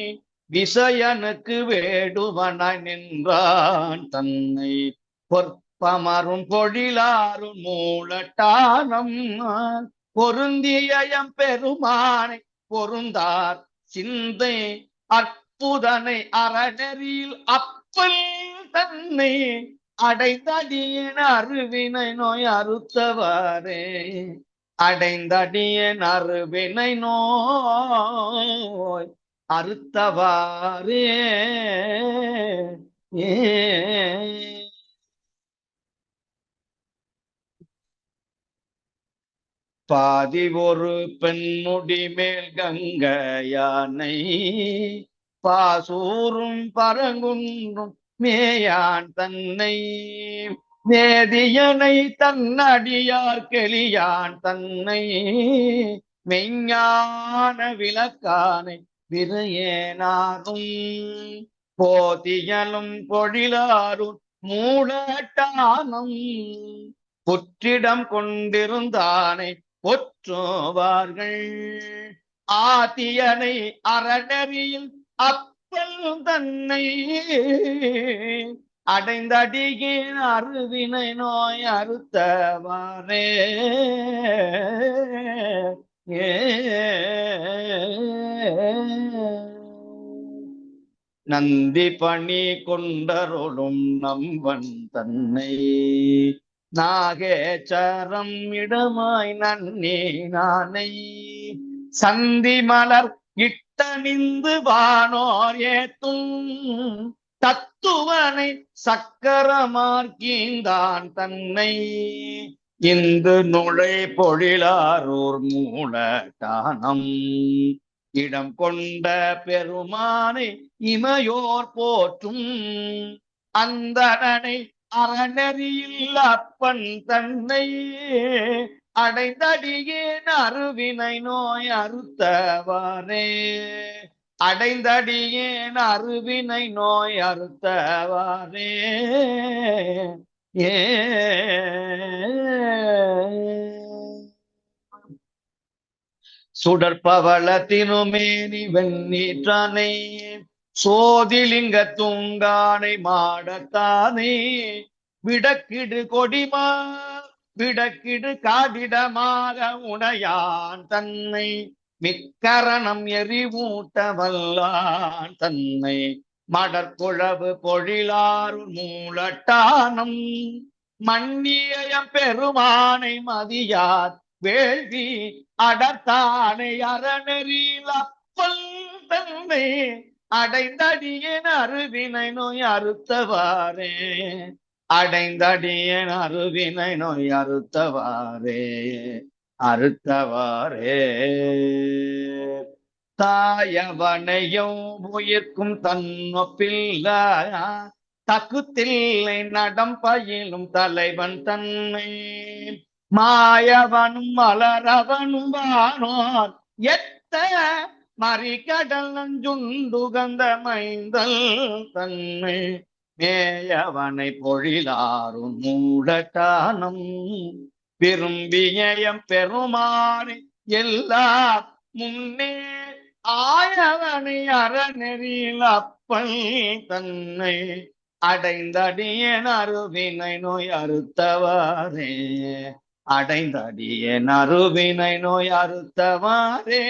Speaker 2: விசயனுக்கு வேடுவனாய் நின்றான் தன்னை, பொற்பமரும் பொழிலாரும் மூலட்டானம், பொருந்தியம் பெருமானை பொருந்தார் சிந்தை, அற்புதனை அறநெறியில் அப்பல் தன்னை, அடைந்தடியன் அருவினை நோய் அறுத்தவாறே, அடைந்தடியன் அருவினை நோய் அறுத்தவாறே. பாதி ஒரு பெண்முடி மேல் கங்க யானை, பாசூரும் பரங்குன்றும் மேயான் தன்னை, வேதியனை தன்னடியார் கெளியான் தன்னை, மெய்ஞான விளக்கானை விரையேனாரும், போதியலும் பொழிலாரும் மூலட்டானம், புற்றிடம் கொண்டிருந்தானை ஒற்றுவார்கள், ஆதியனை அறநெறியில் அப்பல் தன்னை, அடைந்தடியின் அருவினை நோய் அறுத்தவாறே. நந்தி பணி கொண்டருளும் நம்பன் தன்னை, நாகேச்சரம் இடமாய் நன்னே நானை சந்தி மலர் இட்டணிந்து வானோர் ஏத்தும் தத்துவனை சக்கரமார்க்கீந்தான் தன்னை இந்து நுழை பொழிலாரூர் மூலட்டானம் இடம் கொண்ட பெருமானை இமையோர் போற்றும் அந்தணனை அறநெறியில் அப்பன் தன்னை அடைந்தடியேன் அருவினை நோய் அறுத்தவாறே அடைந்தடியேன் அருவினை நோய் அறுத்தவாறே ஏ சுடற்பவள திருமேனி வெண்ணீற்றானை சோதிலிங்க தூங்கானை மாடத்தானே விடக்கிடு கொடிமா விடக்கிடு காடிடமாக உடையான் தன்னை மிக்கரணம் எரிவூட்ட வல்லான் தன்னை மடற்குழவு பொழிலாறு மூலட்டானம் மன்னியம் பெருமானை மதியார் வேள்வி அடத்தானை அறநெறியில் அப்பல் தன்னை அடைந்தடியேன் அருவினை நோய் அறுத்தவாறே அடைந்தடியேன் அருவினை நோய் அறுத்தவாறே அறுத்தவாறே தாயவனையும் உயிர்க்கும் தன்னொப்பில்ல தகுத்தில்லை நடம் பயிலும் தலைவன் தன்னை மாயவனும் மலரவனும் வானோர் எத்த மறிகடல் நஞ்சுண்டுகந்த மைந்தல் தன்னை மேயவனை பொழிலாரும் மூடட்டானம் விரும்பியம் பெருமானை எல்லா முன்னே ஆயவனை அறநெறியில் அப்பல் தன்னை அடைந்தடியேன் அருவினை நோய் அறுத்தவாறே அடைந்தடியேன் அருவினை நோய் அறுத்தவாறே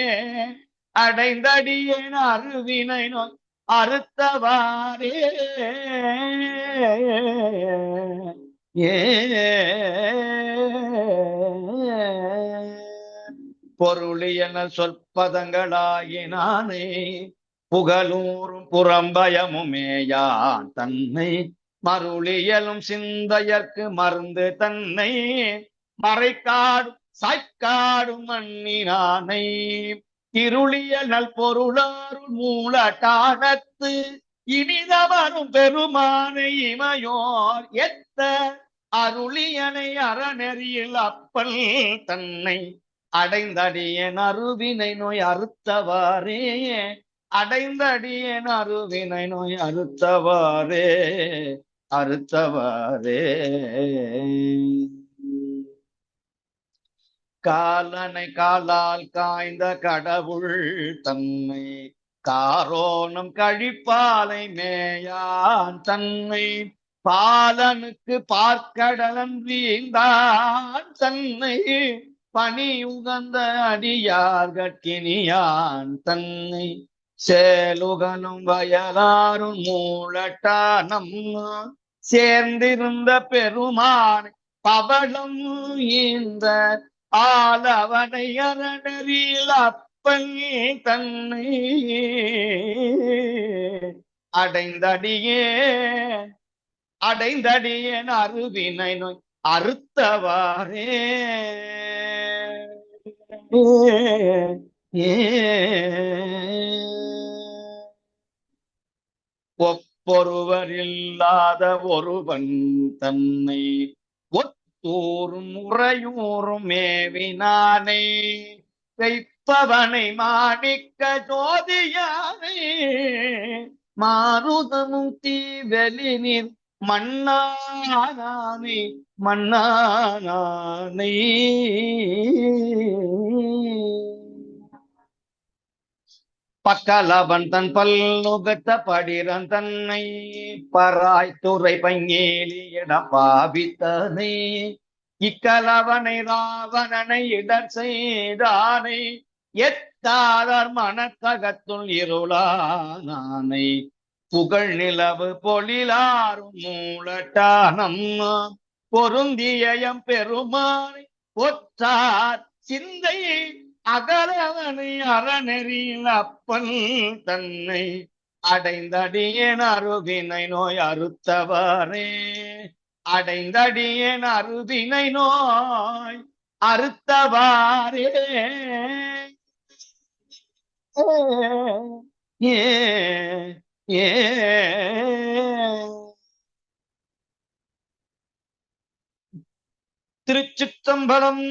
Speaker 2: அடைந்தடியேன் அருவினை நோய் அறுத்தவாறே ஏ பொருளியன சொற்பதங்களாயினானே புகழூரும் புறம்பயமுமேயான் தன்னை மருளியலும் சிந்தையற்கு மருந்து தன்னை மறைக்காடும் சாய்க்காடும் மண்ணினானை இருளிய நல் பொருளாரும் மூலட்டானத்து இனிதவரும் பெருமானை இமையோர் எத்த அருளியனை அறநெறியில் அப்பல் தன்னை அடைந்தடியேன் அருவினை நோய் அறுத்தவாறே அடைந்தடியேன் அருவினை நோய் அறுத்தவாறே அறுத்தவாறே காலனை காலால் காய்ந்த கடவுள் தன்னை காரோணம் கழிப்பாலை மேயான் தன்னை பாலனுக்கு பார்க்கடலன் வீழ்ந்தான் தன்னை பணி உகந்த அடியார்கட்கினியான் தன்னை சேலுகனும் வயலாரும் மூலட்டானம் சேர்ந்திருந்த பெருமான் பவளம் இந்த ஆலவனை அறநெறியில் அப்பன் தன்னை அடைந்தடியேன் அருவினை நோய் அறுத்தவாறே ஒப்பொருவரில்லாத ஒருவன் தன்னை ஒத்தூரும் முறையூரும் மேவினானே வைப்பவனை மாணிக்க ஜோதியானே மாருதமும் தீவெளிநீர் மன்னானே மன்னானே பக்கலவன் தன் பல்நுகத்த படிரன் தன்னை பராய்த்துறை பங்கேலியிட பாவித்தனை இக்கலவனை ராவணனை இடர் செய்தானை எத்தாதார் மனக்ககத்துள் இருளானானை புகழ் நிலவு பொழிலாரும் மூலட்டானம் பொருந்தியம் பெருமானை ஒற்றார் சிந்தை அகலவனை அறநெறியில் அப்பன் தன்னை அடைந்தடியேன் அருவினை நோய் அறுத்தவாறே அடைந்தடியேன் அருவினை நோய் அறுத்தவாறே ஏ ஏ திருச்சிற்றம்பலம்.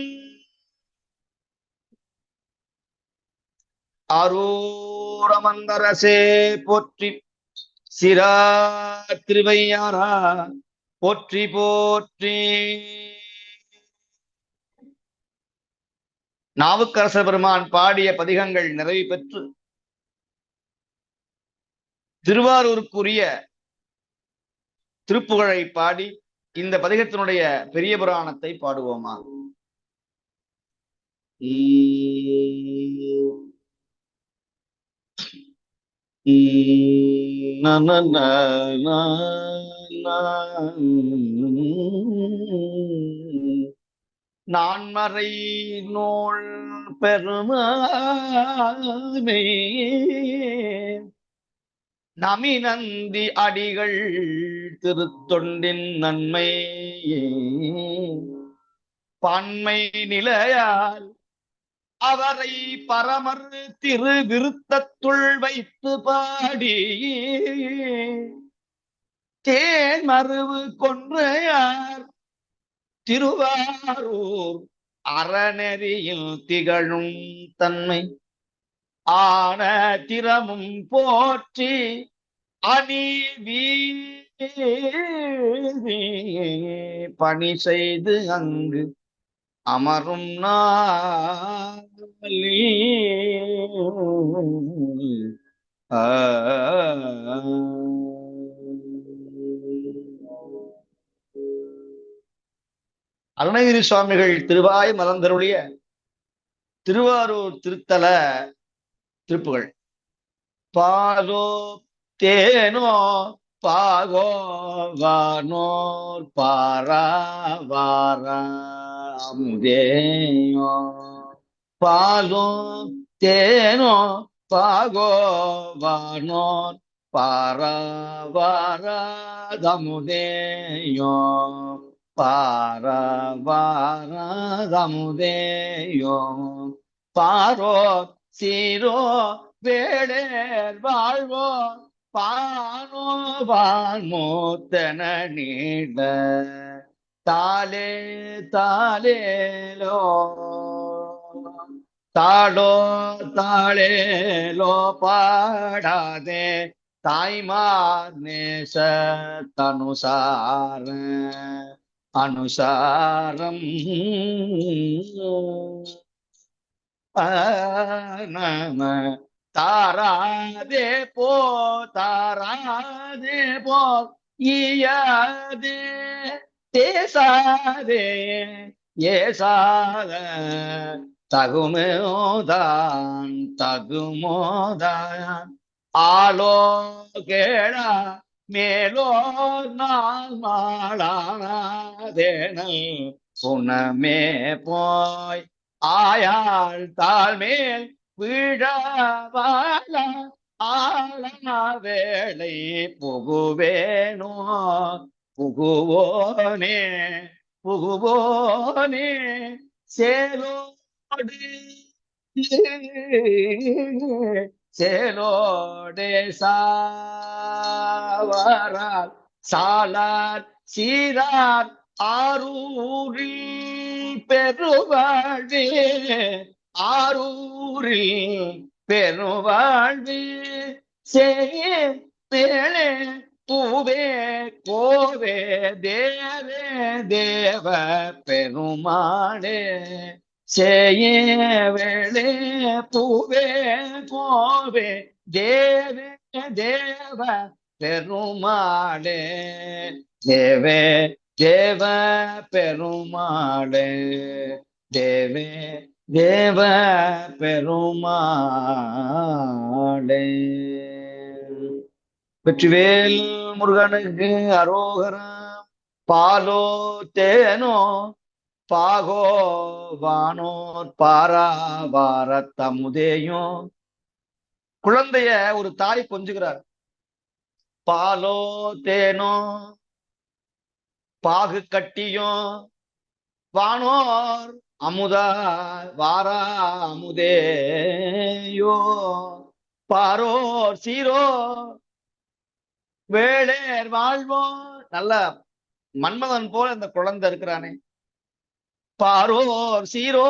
Speaker 2: அரூரமந்தரசே போற்றி, சிரா திருவையாரா போற்றி போற்றி. நாவுக்கரசர் பெருமான் பாடிய பதிகங்கள் நிறைவு பெற்று திருவாரூருக்குரிய திருப்புகழை பாடி இந்த பதிகத்தினுடைய பெரிய புராணத்தை பாடுவோமா? நான்மறை நூல் பெருமானை நமிநந்தி அடிகள் திருத்தொண்டின் நன்மை பான்மை நிலையால் அவரை பரமர் திரு விருத்தத்துள் வைத்து பாடி தேன் மருவு கொன்றையார் திருவாரூர் அறநெறியில் திகழும் தன்மை ஆன திறமும் போற்றி அணி பணி செய்து அங்கு அமரும் நாளில் அருணகிரி சுவாமிகள் திருவாய் மலர்ந்தருளிய திருவாரூர் திருத்தல திருப்புகள். பாலோ தேனோ பாகோ வானோர் பாராவாரேயோ பாலோ தேனோ பாகோ வானோர் பாராவாரமுதேயோ பாராவாரமுதேயோ பாரோ சீரோ வேளேர் வாழ்வோ பானோ வான்மூத்தன நீட தாலே தாலேலோ தாளோ தாளேலோ பாடாதே தாய்மார் நேச தனுசார அனுசாரம் நம தாராதே போ தாராதே போ ஈயாதே தேசாதே ஏசாத தகுமோதான் தகுமோதான் ஆலோ கேளா மேலோ நாள் மாளாதேனல் புனமே போய் ஆயாள் தாழ்மேல் வீழவாள ஆளா வேளை புகுவேனோ புகுவோனே புகுவோனே சேலோடு சேலோடே சாவரால் சாலார் சீரார் ஆரூரில் பெருவாழ்வே ஆரூரில் பெருவாழ்வே சேலே பூவே கோவே தேவே தேவ பெருமாளே சேயவேளே பூவே கோவே தேவே தேவ பெருமாளே தேவே தேவ பெருமாளே தேவே தேவ பெருமாளே. வெற்றிவேல் முருகனுக்கு அரோகரம். பாலோ தேனோ பாகோ வானோர் பாராவார தமுதேயும். குழந்தைய ஒரு தாய் கொஞ்சுகிறார். பாலோ தேனோ பாகு கட்டியும் வானோர் அமுதா வாரா அமுதேயோ பாரோர் சீரோ வேளேர் வாழ்வோ. நல்ல மன்மதன் போல இந்த குழந்தை இருக்கிறானே. பாரோர் சீரோ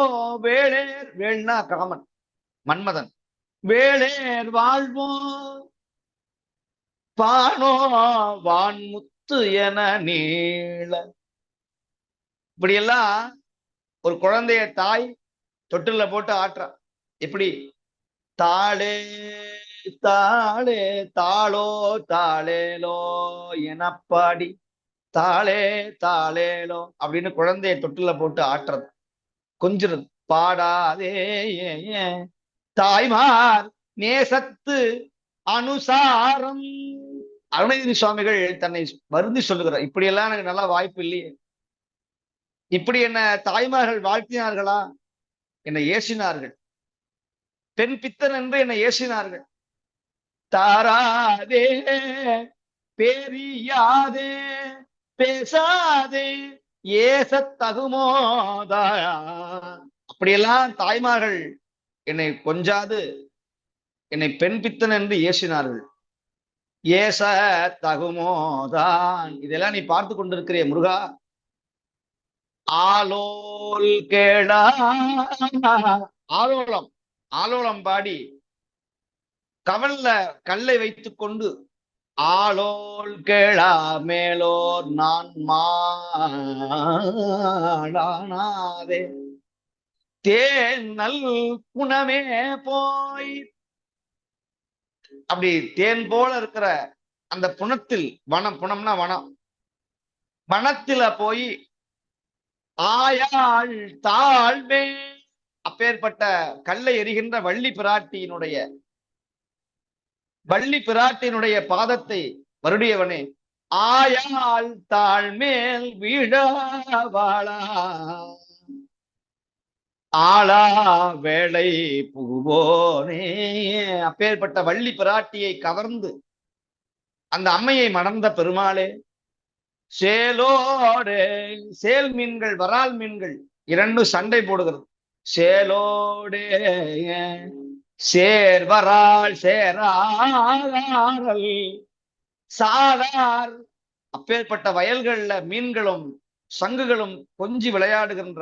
Speaker 2: வேளேர், வேள்னா காமன் மன்மதன், வேளேர் வாழ்வோ பானோ வான்முத்து என நீள. இப்படியெல்லாம் ஒரு குழந்தைய தாய் தொட்டில போட்டு ஆட்டுறா. எப்படி? தாளே தாளே தாளோ தாளேலோ எனப்பாடி தாளே தாளேலோ அப்படின்னு குழந்தைய தொட்டில போட்டு ஆட்டுறது, கொஞ்சிறது. பாடாதே தாய்மார் நேசத்து அனுசாரம். அருணகிரி சுவாமிகள் தன்னை வருந்தி சொல்லுகிறார், இப்படியெல்லாம் எனக்கு நல்ல வாய்ப்பு இல்லையே. இப்படி என்ன தாய்மார்கள் வாழ்த்தினார்களா? என்னை ஏசினார்கள். பெண் பித்தன் என்று என்னை ஏசினார்கள். தாராதே பேரியாதே பேசாதே ஏசத்தகுமோதா. அப்படியெல்லாம் தாய்மார்கள் என்னை கொஞ்சாது என்னை பெண் பித்தன் என்று ஏசினார்கள். ஏச தகுமோதான். இதெல்லாம் நீ பார்த்து கொண்டிருக்கிறிய முருகா. ஆலோல் கேளா. ஆலோலம், ஆலோலம் பாடி கவல்ல கல்லை வைத்துக் கொண்டு ஆலோல் கேளா மேலோர் நான் மாளானாதே தேன் நல் குணமே போய். அப்படி தேன் போல இருக்கிற அந்த புணத்தில், வனம், புணம்னா வனம், வனத்தில போய் ஆயாள் தாழ்வே. அப்பேற்பட்ட கல்லை எரிகின்ற வள்ளி பிராட்டியினுடைய பாதத்தை வருடியவனே, ஆயாள் தாழ்மேல் வீழவாளா ஆளா வேளை புகுவோனே. அப்பேற்பட்ட வள்ளி பிராட்டியை கவர்ந்து அந்த அம்மையை மணந்த பெருமாளே, சேலோடு சேல் மீன்கள், வரால் மீன்கள் இரண்டும் சண்டை போடுகிறது. சேலோடு சேர்வரால் சேரால் சாதார். அப்பேற்பட்ட வயல்கள்ல மீன்களும் சங்குகளும் கொஞ்சி விளையாடுகின்ற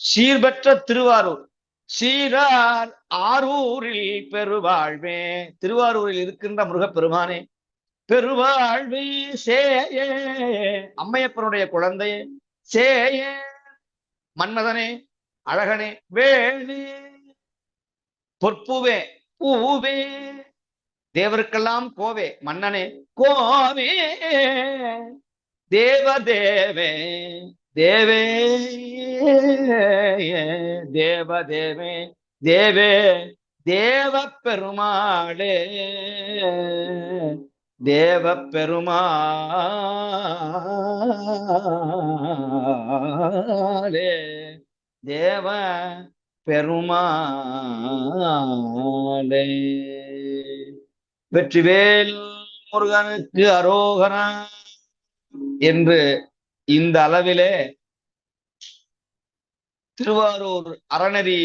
Speaker 2: சீர்பெற்ற திருவாரூர். சீரார் ஆரூரில் பெருவாழ்வே. திருவாரூரில் இருக்கின்ற முருகப்பெருமானே, பெருவாழ்வே சேயே. அம்மையப்பனுடைய குழந்தையே, சேயே. மன்மதனே, அழகனே, வேணே, பொற்பூவே, பூவே, தேவருக்கெல்லாம் கோவே, மன்னனே கோவே, தேவதேவே தேவே தேவதேவே தேவே தேவ பெருமாளே, தேவ பெருமாளே, தேவ பெருமாளே. வெற்றிவேல் முருகனுக்கு அரோகரா என்று இந்த அளவிலே திருவாரூர் அறநெறி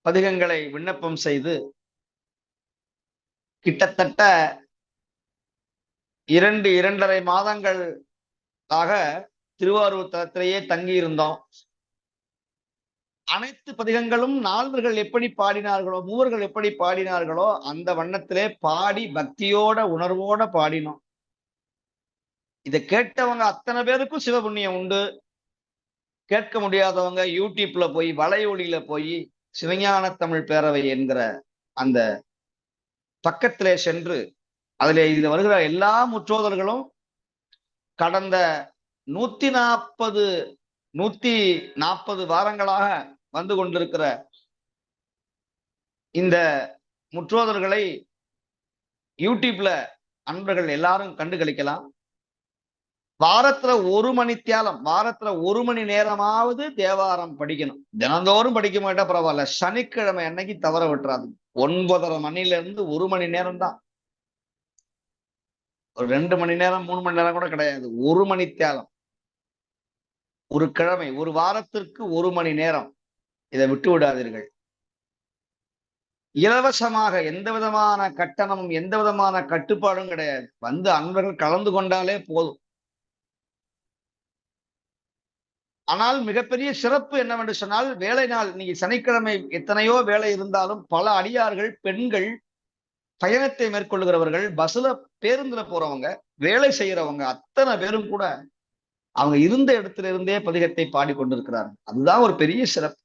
Speaker 2: பதிகங்களை விண்ணப்பம் செய்து கிட்டத்தட்ட 2-2.5 மாதங்களாக திருவாரூர் தலத்திலேயே தங்கியிருந்தோம். அனைத்து பதிகங்களும் நால்வர்கள் எப்படி பாடினார்களோ, மூவர்கள் எப்படி பாடினார்களோ அந்த வண்ணத்திலே பாடி பக்தியோட உணர்வோட பாடினோம். இதை கேட்டவங்க அத்தனை பேருக்கும் சிவபுண்ணியம் உண்டு. கேட்க முடியாதவங்க யூடியூப்ல போய், வலையொலியில போய் சிவஞான தமிழ் பேரவை என்கிற அந்த பக்கத்திலே சென்று இதுல வருகிற எல்லா முற்றோதல்களும் கடந்த 140 வாரங்களாக வந்து கொண்டிருக்கிற இந்த முற்றோதல்களை யூடியூப்ல அன்பர்கள் எல்லாரும் கண்டு களிக்கலாம். வாரத்துல 1 மணி தியாலம், வாரத்துல 1 மணி நேரமாவது தேவாரம் படிக்கணும். தினந்தோறும் படிக்க மாட்டா பரவாயில்ல, சனிக்கிழமை அன்னைக்கு தவற விட்டுறாது. 9:30 மணில இருந்து 1 மணி நேரம் தான். ஒரு 2 மணி நேரம் 3 மணி நேரம் கூட கிடையாது. 1 மணி தியாலம். ஒரு கிழமை, ஒரு வாரத்திற்கு 1 மணி நேரம். இதை விட்டு விடாதீர்கள். இலவசமாக, எந்த விதமான கட்டணமும் எந்த விதமான கட்டுப்பாடும் கிடையாது. வந்து அன்பர்கள் கலந்து கொண்டாலே போதும். ஆனால் மிகப்பெரிய சிறப்பு என்னவென்று சொன்னால், வேலை நாள் இன்னைக்கு சனிக்கிழமை எத்தனையோ வேலை இருந்தாலும் பல அடியார்கள், பெண்கள், பயணத்தை மேற்கொள்ளுகிறவர்கள், பஸ்ல பேருந்துல போறவங்க, வேலை செய்யறவங்க அத்தனை பேரும் கூட அவங்க இருந்த இடத்துல இருந்தே பதிகத்தை பாடிக்கொண்டிருக்கிறார்கள். அதுதான் ஒரு பெரிய சிறப்பு.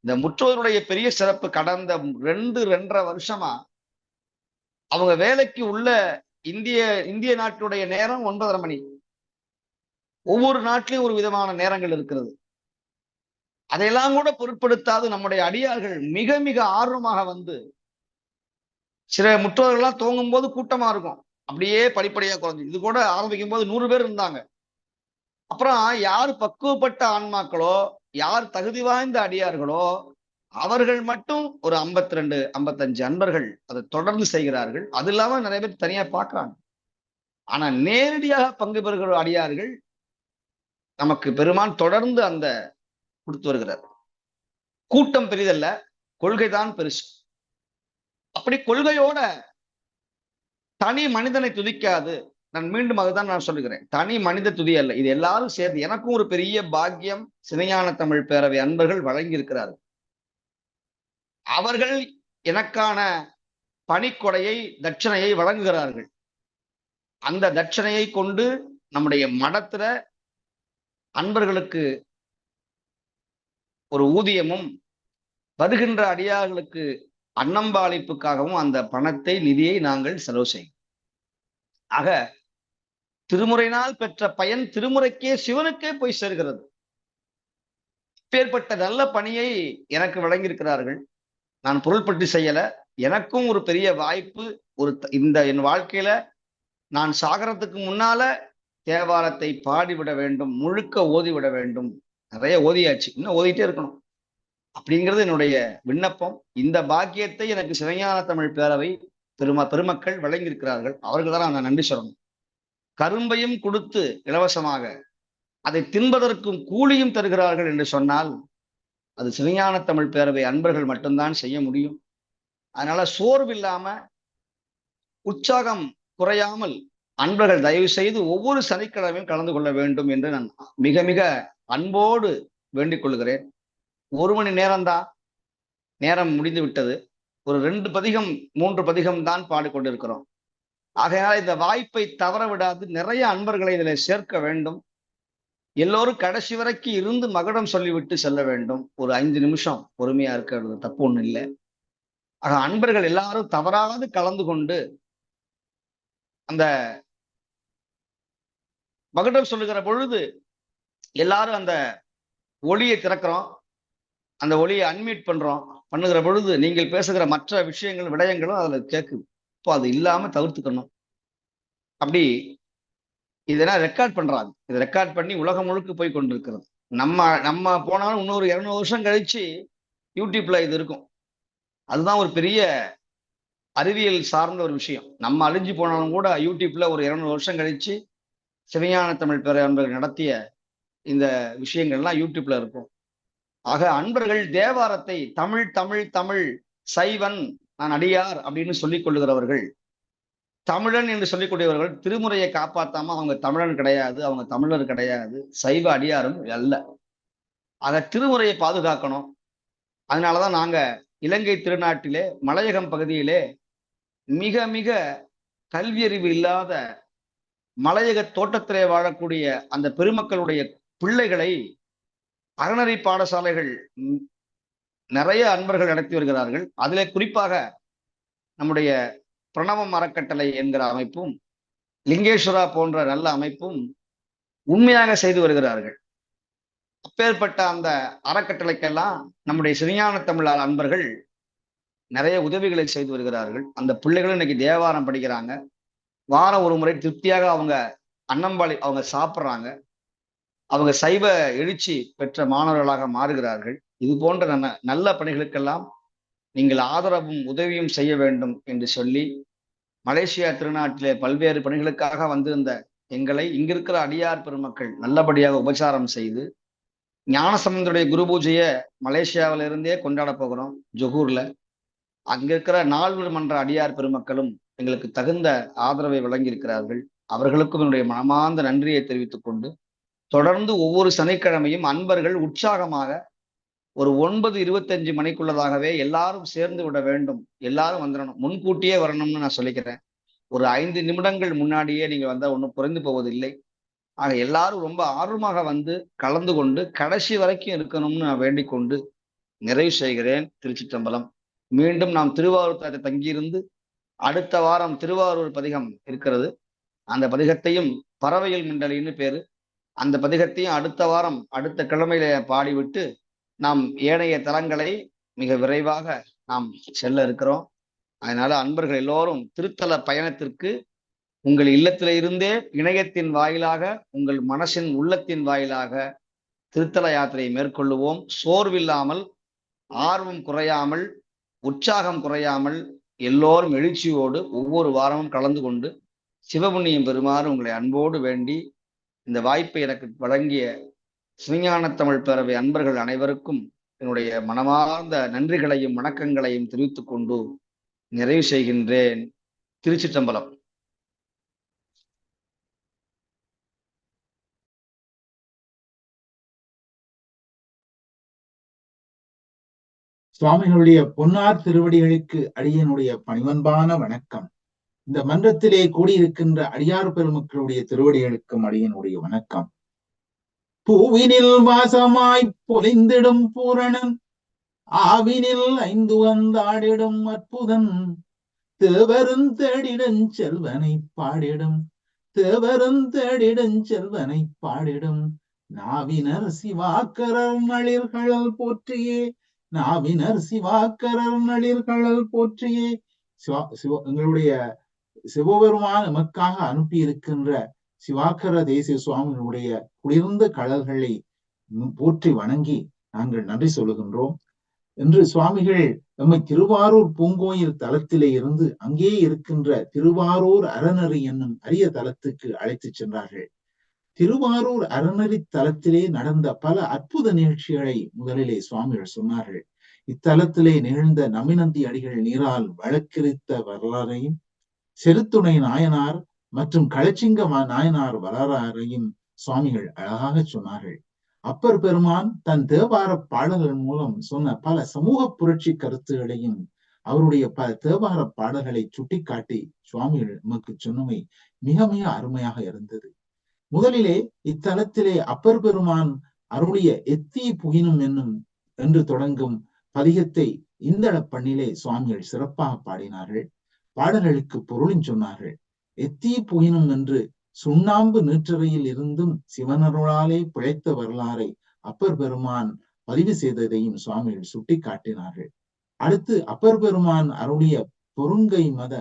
Speaker 2: இந்த முற்றோருடைய பெரிய சிறப்பு. கடந்த 2.5 வருஷமா அவங்க வேலைக்கு உள்ள இந்திய நாட்டுடைய நேரம் 9:30 மணி. ஒவ்வொரு நாட்டிலையும் ஒரு விதமான நேரங்கள் இருக்கிறது. அதையெல்லாம் கூட பொருட்படுத்தாது நம்முடைய அடியார்கள் மிக மிக ஆர்வமாக வந்து, சில முற்றோர்கள்லாம் துவங்கும் போது கூட்டமா இருக்கும், அப்படியே படிப்படியா குறைஞ்சு இது கூட ஆரம்பிக்கும் போது 100 பேர் இருந்தாங்க. அப்புறம் யார் பக்குவப்பட்ட ஆன்மாக்களோ, யார் தகுதி வாய்ந்த அடியார்களோ அவர்கள் மட்டும் ஒரு 52 55 அன்பர்கள் அதை தொடர்ந்து செய்கிறார்கள். அது இல்லாம நிறைய பேர் தனியா பார்க்கறாங்க. ஆனா நேரடியாக பங்கு பெறுகிற அடியார்கள் நமக்கு பெருமான் தொடர்ந்து அந்த கொடுத்து வருகிறார். கூட்டம் பெரிதல்ல, கொள்கைதான் பெருசு. அப்படி கொள்கையோட தனி மனிதனை துதிக்காது. நான் மீண்டும் அதுதான் நான் சொல்லுகிறேன். தனி மனித துதி அல்ல, இது எல்லாரும் சேர்ந்து. எனக்கும் ஒரு பெரிய பாக்கியம் சிவஞான தமிழ் பேரவை அன்பர்கள் வழங்கி இருக்கிறார்கள். அவர்கள் எனக்கான பணிக்கொடையை, தட்சணையை வழங்குகிறார்கள். அந்த தட்சணையை கொண்டு நம்முடைய மடத்துல அன்பர்களுக்கு ஒரு ஊதியமும், வருகின்ற அடியார்களுக்கு அன்னம்பாளிப்புக்காகவும் அந்த பணத்தை, நிதியை நாங்கள் செலவு செய்யும். ஆக திருமுறையினால் பெற்ற பயன் திருமுறைக்கே, சிவனுக்கே போய் சேர்கிறது. இப்பேற்பட்ட நல்ல பணியை எனக்கு வழங்கியிருக்கிறார்கள். நான் பொருள்பட்டு செய்யல. எனக்கும் ஒரு பெரிய வாய்ப்பு. இந்த என் வாழ்க்கையில நான் சாகரத்துக்கு முன்னால தேவாரத்தை பாடிவிட வேண்டும், முழுக்க ஓதிவிட வேண்டும். நிறைய ஓதியாச்சு, இன்னும் ஓதிட்டே இருக்கணும் அப்படிங்கிறது என்னுடைய விண்ணப்பம். இந்த பாக்கியத்தை எனக்கு சிவஞான தமிழ் பேரவை பெருமக்கள் வழங்கியிருக்கிறார்கள். அவர்கள் தான் நான் நன்றி சொல்லணும். கரும்பையும் கொடுத்து இலவசமாக அதை தின்பதற்கும் கூலியும் தருகிறார்கள் என்று சொன்னால் அது சிவஞான தமிழ் பேரவை அன்பர்கள் மட்டும்தான் செய்ய முடியும். அதனால சோர்வில்லாம, உற்சாகம் குறையாமல் அன்பர்கள் தயவு செய்து ஒவ்வொரு சனிக்கிழமையும் கலந்து கொள்ள வேண்டும் என்று நான் மிக மிக அன்போடு வேண்டிக் கொள்கிறேன். 1 மணி நேரம் தான், நேரம் முடிந்து விட்டது. ஒரு 2 பதிகம் 3 பதிகம் தான் பாடிக்கொண்டிருக்கிறோம். ஆகையால் இந்த வாய்ப்பை தவற விடாது நிறைய அன்பர்களை இதில் சேர்க்க வேண்டும். எல்லோரும் கடைசி வரைக்கும் இருந்து மகுடம் சொல்லிவிட்டு செல்ல வேண்டும். ஒரு 5 நிமிஷம் பொறுமையா இருக்கிறது தப்பு ஒண்ணும் இல்லை. ஆக அன்பர்கள் எல்லாரும் தவறாது கலந்து கொண்டு அந்த மகுடம் சொல்லுகிற பொழுது எல்லாரும் அந்த ஒளியை திறக்கிறோம், அந்த ஒளியை அன்மியூட் பண்ணுகிற பொழுது நீங்கள் பேசுகிற மற்ற விஷயங்கள், விடயங்களும் அதுல கேட்குது. இப்போ அது இல்லாம தவிர்த்துக்கணும். அப்படி இதெல்லாம் ரெக்கார்ட் பண்றாங்க. இதை ரெக்கார்ட் பண்ணி உலகம் முழுக்க போய் கொண்டிருக்கிறது. நம்ம போனாலும் இன்னொரு 200 வருஷம் கழிச்சு யூடியூப்ல இது இருக்கும். அதுதான் ஒரு பெரிய அறிவியல் சார்ந்த ஒரு விஷயம். நம்ம அழிஞ்சு போனாலும் கூட யூடியூப்ல ஒரு 200 வருஷம் கழிச்சு சிவஞான தமிழ் பேரவை அன்பர்கள் நடத்திய இந்த விஷயங்கள்லாம் யூடியூப்ல இருக்கும். ஆக அன்பர்கள் தேவாரத்தை தமிழ் தமிழ் தமிழ் சைவன் நான் அடியார் அப்படின்னு சொல்லிக் கொள்ளுகிறவர்கள், தமிழன் என்று சொல்லிக்கூடியவர்கள் திருமுறையை காப்பாத்தாம அவங்க தமிழன் கிடையாது, அவங்க தமிழர் கிடையாது, சைவ அடியாரும் அல்ல. ஆக திருமுறையை பாதுகாக்கணும். அதனாலதான் நாங்க இலங்கை திருநாட்டிலே மலையகம் பகுதியிலே மிக மிக கல்வியறிவு இல்லாத மலையக தோட்டத்திலே வாழக்கூடிய அந்த பெருமக்களுடைய பிள்ளைகளை அறநெறி பாடசாலைகள் நிறைய அன்பர்கள் நடத்தி வருகிறார்கள். அதிலே குறிப்பாக நம்முடைய பிரணவம் அறக்கட்டளை என்கிற அமைப்பும், லிங்கேஸ்வரா போன்ற நல்ல அமைப்பும் உண்மையாக செய்து வருகிறார்கள். அப்பேற்பட்ட அந்த அறக்கட்டளைக்கெல்லாம் நம்முடைய சிவஞான தமிழ் அன்பர்கள் நிறைய உதவிகளை செய்து வருகிறார்கள். அந்த பிள்ளைகளும் இன்னைக்கு தேவாரம் படிக்கிறாங்க. வாரம் ஒரு முறை திருப்தியாக அவங்க அன்னம்பாளி அவங்க சாப்பிட்றாங்க. அவங்க சைவ எழுச்சி பெற்ற மாணவர்களாக மாறுகிறார்கள். இது போன்ற நல்ல பணிகளுக்கெல்லாம் நீங்கள் ஆதரவும் உதவியும் செய்ய வேண்டும் என்று சொல்லி, மலேசியா திருநாட்டிலே பல்வேறு பணிகளுக்காக வந்திருந்த எங்களை இங்கிருக்கிற அடியார் பெருமக்கள் நல்லபடியாக உபசாரம் செய்து, ஞானசம்பந்தருடைய குரு பூஜையை மலேசியாவில இருந்தே கொண்டாட போகிறோம் ஜொகூர்ல. அங்க இருக்கிற நால்வர் மன்ற அடியார் பெருமக்களும் எங்களுக்கு தகுந்த ஆதரவை வழங்கியிருக்கிறார்கள். அவர்களுக்கும் என்னுடைய மனமார்ந்த நன்றியை தெரிவித்துக் கொண்டு, தொடர்ந்து ஒவ்வொரு சனிக்கிழமையும் அன்பர்கள் உற்சாகமாக ஒரு 9:25 மணிக்குள்ளதாகவே எல்லாரும் சேர்ந்து விட வேண்டும், எல்லாரும் வந்துடணும், முன்கூட்டியே வரணும்னு நான் சொல்லிக்கிறேன். ஒரு 5 நிமிடங்கள் முன்னாடியே நீங்க வந்தா ஒன்றும் குறைந்து போவதில்லை. ஆக எல்லாரும் ரொம்ப ஆர்வமாக வந்து கலந்து கொண்டு கடைசி வரைக்கும் இருக்கணும்னு நான் வேண்டிக் கொண்டு நிறைவு செய்கிறேன். திருச்சிற்றம்பலம். மீண்டும் நாம் திருவாரூர் தங்கியிருந்து அடுத்த வாரம் திருவாரூர் பதிகம் இருக்கிறது. அந்த பதிகத்தையும் பறவையில் மிண்டலின்னு பேரு. அந்த பதிகத்தையும் அடுத்த வாரம் அடுத்த கிழமையில பாடிவிட்டு நாம் ஏனைய தலங்களை மிக விரைவாக நாம் செல்ல இருக்கிறோம். அதனால அன்பர்கள் எல்லோரும் திருத்தல பயணத்திற்கு உங்கள் இல்லத்தில இருந்தே இணையத்தின் வாயிலாக, உங்கள் மனசின் உள்ளத்தின் வாயிலாக திருத்தல யாத்திரையை மேற்கொள்ளுவோம். சோர்வில்லாமல், ஆர்வம் குறையாமல், உற்சாகம் குறையாமல் எல்லோரும் எழுச்சியோடு ஒவ்வொரு வாரமும் கலந்து கொண்டு சிவபுண்ணியம் பெறுமாறு உங்களை அன்போடு வேண்டி, இந்த வாய்ப்பை எனக்கு வழங்கிய சிவஞான தமிழ் பேரவை அன்பர்கள் அனைவருக்கும் என்னுடைய மனமார்ந்த நன்றிகளையும் வணக்கங்களையும் தெரிவித்துக் கொண்டு நிறைவு செய்கின்றேன். திருச்சிற்றம்பலம்.
Speaker 3: சுவாமிகளுடைய பொன்னார் திருவடிகளுக்கு அடியனுடைய பணிவன்பான வணக்கம். இந்த மன்றத்திலே கூடியிருக்கின்ற அடியார் பெருமக்களுடைய திருவடிகளுக்கும் அடியனுடைய வணக்கம். பூவினில் வாசமாய் பொலிந்திடும் பூரணன், ஆவினில் 5 வந்தாடிடும் அற்புதன், தேவரும் தேடிடும் செல்வனை பாடிடும், தேவரும் தேடிடும் செல்வனை பாடிடும், நாவினர் சிவாக்கரர் நளிர்கழல் போற்றியே, நாவினர் சிவாக்கரர் நளிர்கழல் போற்றியே. எங்களுடைய சிவபெருமான் நமக்காக அனுப்பி இருக்கின்ற சிவாக்கர தேசிய சுவாமிகளுடைய குளிர்ந்த கடல்களை போற்றி வணங்கி நாங்கள் நன்றி சொல்லுகின்றோம். என்று சுவாமிகள் நம்மை திருவாரூர் பூங்கோயில் தலத்திலே இருந்து அங்கே இருக்கின்ற திருவாரூர் அறநெறி என்னும் அரிய தலத்துக்கு அழைத்து சென்றார்கள். திருவாரூர் அறநெறி தலத்திலே நடந்த பல அற்புத நிகழ்ச்சிகளை முதலிலே சுவாமிகள் சொன்னார்கள். இத்தலத்திலே நிகழ்ந்த நமினந்தி அடிகள் நீரால் வழக்கரித்த வரலாறையும், செருத்துணை நாயனார் மற்றும் களச்சிங்க நாயனார் வரலாறையும் சுவாமிகள் அழகாக சொன்னார்கள். அப்பர் பெருமான் தன் தேவார பாடல்கள் மூலம் சொன்ன பல சமூக புரட்சி கருத்துகளையும் அவருடைய பல தேவார பாடல்களை சுட்டிக்காட்டி சுவாமிகள் நமக்கு சொன்னமை மிக மிக அருமையாக இருந்தது. முதலிலே இத்தலத்திலே அப்பர் பெருமான் அருளிய எத்தி புகினும் என்னும் என்று தொடங்கும் பதிகத்தை இந்த பண்ணிலே சுவாமிகள் சிறப்பாக பாடினார்கள். பாடல்களுக்கு பொருளும் சொன்னார்கள். எத்தி புகினும் என்று சுண்ணாம்பு நீற்றறையில் இருந்தும் சிவனருளாலே பிழைத்த வரலாறை அப்பர் பெருமான் பதிவு செய்ததையும் சுவாமிகள் சுட்டி காட்டினார்கள். அடுத்து அப்பர் பெருமான் அருளிய பொருங்கை மத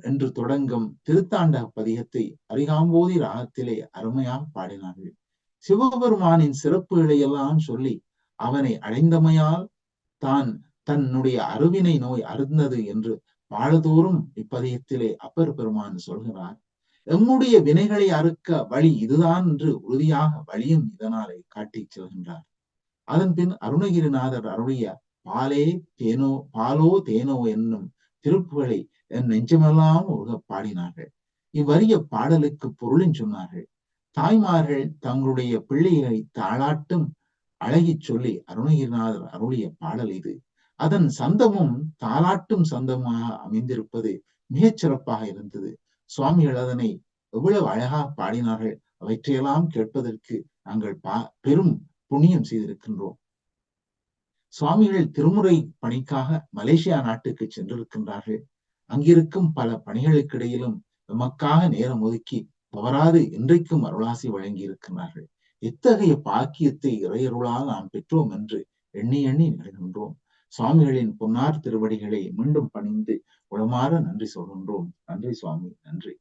Speaker 3: என்று தொடங்கும் திருத்தாண்ட பதிகத்தை அரிகாம்போதி ராகத்திலே அருமையாக பாடினார்கள். சிவபெருமானின் சிறப்புகளை எல்லாம் சொல்லி அவனை அடைந்தமையால் தான் தன்னுடைய அருவினை நோய் அருந்தது என்று பாடதோறும் இப்பதிகத்திலே அப்பர் பெருமான் சொல்கிறார். எம்முடைய வினைகளை அறுக்க வழி இதுதான் என்று உறுதியாக வழியும் இதனாலே காட்டி செல்கின்றார். அதன் பின் அருணகிரிநாதர் அருளிய பாலோ தேனோ என்னும் திருப்புகளை என் நெஞ்சமெல்லாம் உருக பாடினார்கள். இவ்வறிய பாடலுக்கு பொருளும் சொன்னார்கள். தாய்மார்கள் தங்களுடைய பிள்ளைகளை தாளாட்டும் அழகி சொல்லி அருணகிரிநாதர் அருளிய பாடல் இது. அதன் சந்தமும் தாளாட்டும் சந்தமாக அமைந்திருப்பது மிகச் சிறப்பாக இருந்தது. சுவாமிகள் அதனை எவ்வளவு அழகாக பாடினார்கள். அவற்றையெல்லாம் கேட்பதற்கு நாங்கள் பெரும் புண்ணியம் செய்திருக்கின்றோம். சுவாமிகள் திருமுறை பணிக்காக மலேசியா நாட்டுக்கு சென்றிருக்கின்றார்கள். அங்கிருக்கும் பல பணிகளுக்கிடையிலும் நமக்காக நேரம் ஒதுக்கி தவறாது இன்றைக்கும் அருளாசி வழங்கி இருக்கின்றார்கள். எத்தகைய பாக்கியத்தை இறையருளால் நாம் பெற்றோம் என்று எண்ணி எண்ணி நிகழ்கின்றோம். சுவாமிகளின் பொன்னார் திருவடிகளை மீண்டும் பணிந்து உளமாற நன்றி சொல்கின்றோம். நன்றி சுவாமி, நன்றி.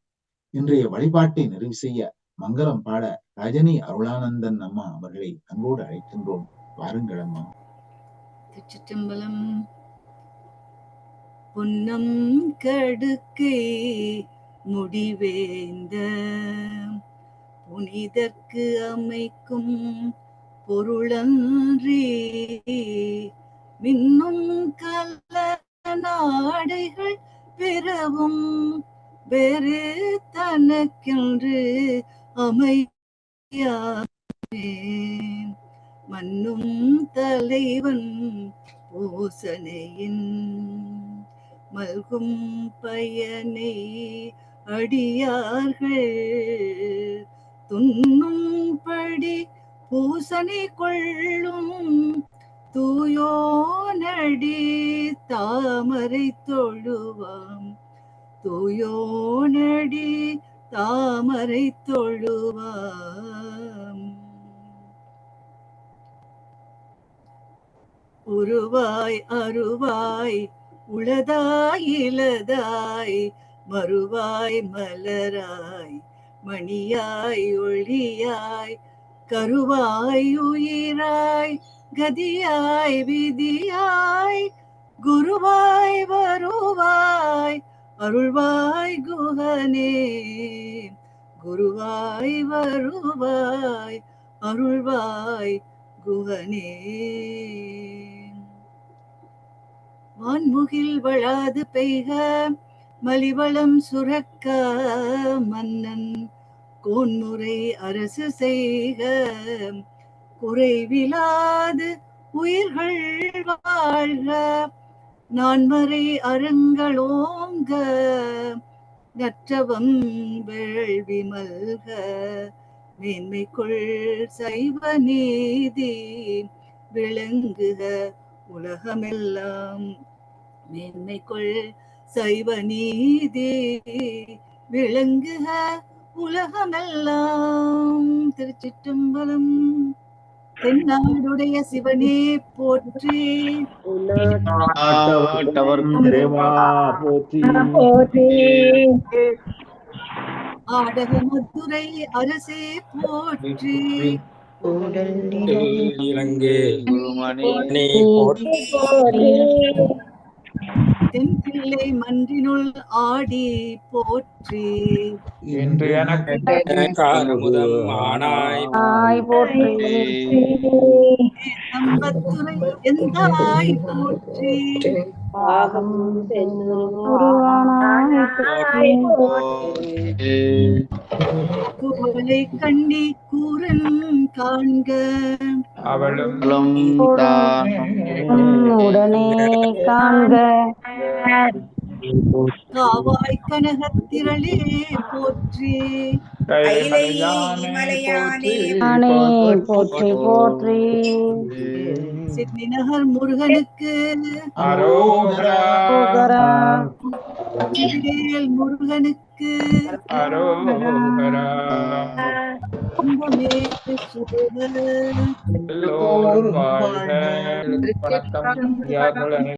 Speaker 3: இன்றைய வழிபாட்டை நிறைவு செய்ய மங்களம் பாட ரஜினி அருளானந்தன் அம்மா அவர்களை அன்போடு அழைக்கின்றோம். வாருங்கள் அம்மா.
Speaker 4: திருச்சிற்றம்பலம். பொன்னம் கடுக்கை முடிவேந்த புனிதற்கு அமைக்கும் பொருளன்றி மின்னும் கல நாடைகள் பிறவும் வேறு தனக்கென்று அமையாமே மன்னும் தலைவன் பூசனையின் மல்கும் பயனை அடியார்கள் துண்ணும்படி பூசனை கொள்ளும் தூயோனடி தாமரை தொழுவாம் தூயோனடி தாமரை தொழுவாம். உருவாய் அருவாய் உளதாய் இலதாய் மறுவாய் மலராய் மணியாய் ஒளியாய் கருவாய் உயிராய் கதியாய் விதியாய் குருவாய் வருவாய் அருள்வாய் குகனே குருவாய் வருவாய் அருள்வாய் குகனே. வான்முகில் வளாது பெய்க மலிவளம் சுரக்க மன்னன் கோன்முறை அரசு செய்க குறைவிலாது உயிர்கள் வாழ்க நான்மறை அறங்களோங்க நற்றவம் வேள்வி மல்க மேன்மைக்குள் சைவ நீதி விளங்குக உலகமெல்லாம் மேன்மைக்குள் சைவ நீதி விளங்குக உலகமெல்லாம். திருச்சிற்றம்பலம். தென்னாடுடைய சிவனே போற்றி ஆடக மதுரை அரசே போற்றி தென்பிள்ளை மன்றினுள் ஆடி போற்றி
Speaker 5: என்று எனக்கு ஆனாய்
Speaker 4: போற்றி சம்பத்துரை எந்தாய் போற்றி
Speaker 6: பாகம்
Speaker 4: குவளை கண்ணி கூரன் காண்க
Speaker 5: அவளும்
Speaker 6: உடனே காண்க
Speaker 4: காவாய் கனகத்திரளே போற்றி
Speaker 6: போற்றி போற்றி
Speaker 4: சிட்னி நகர் முருகனுக்கு
Speaker 5: அரோகரா
Speaker 4: முருகனுக்கு
Speaker 5: அரோகரா
Speaker 4: கும்பமே
Speaker 5: எல்லோரும் வாழ்க. வணக்கம்.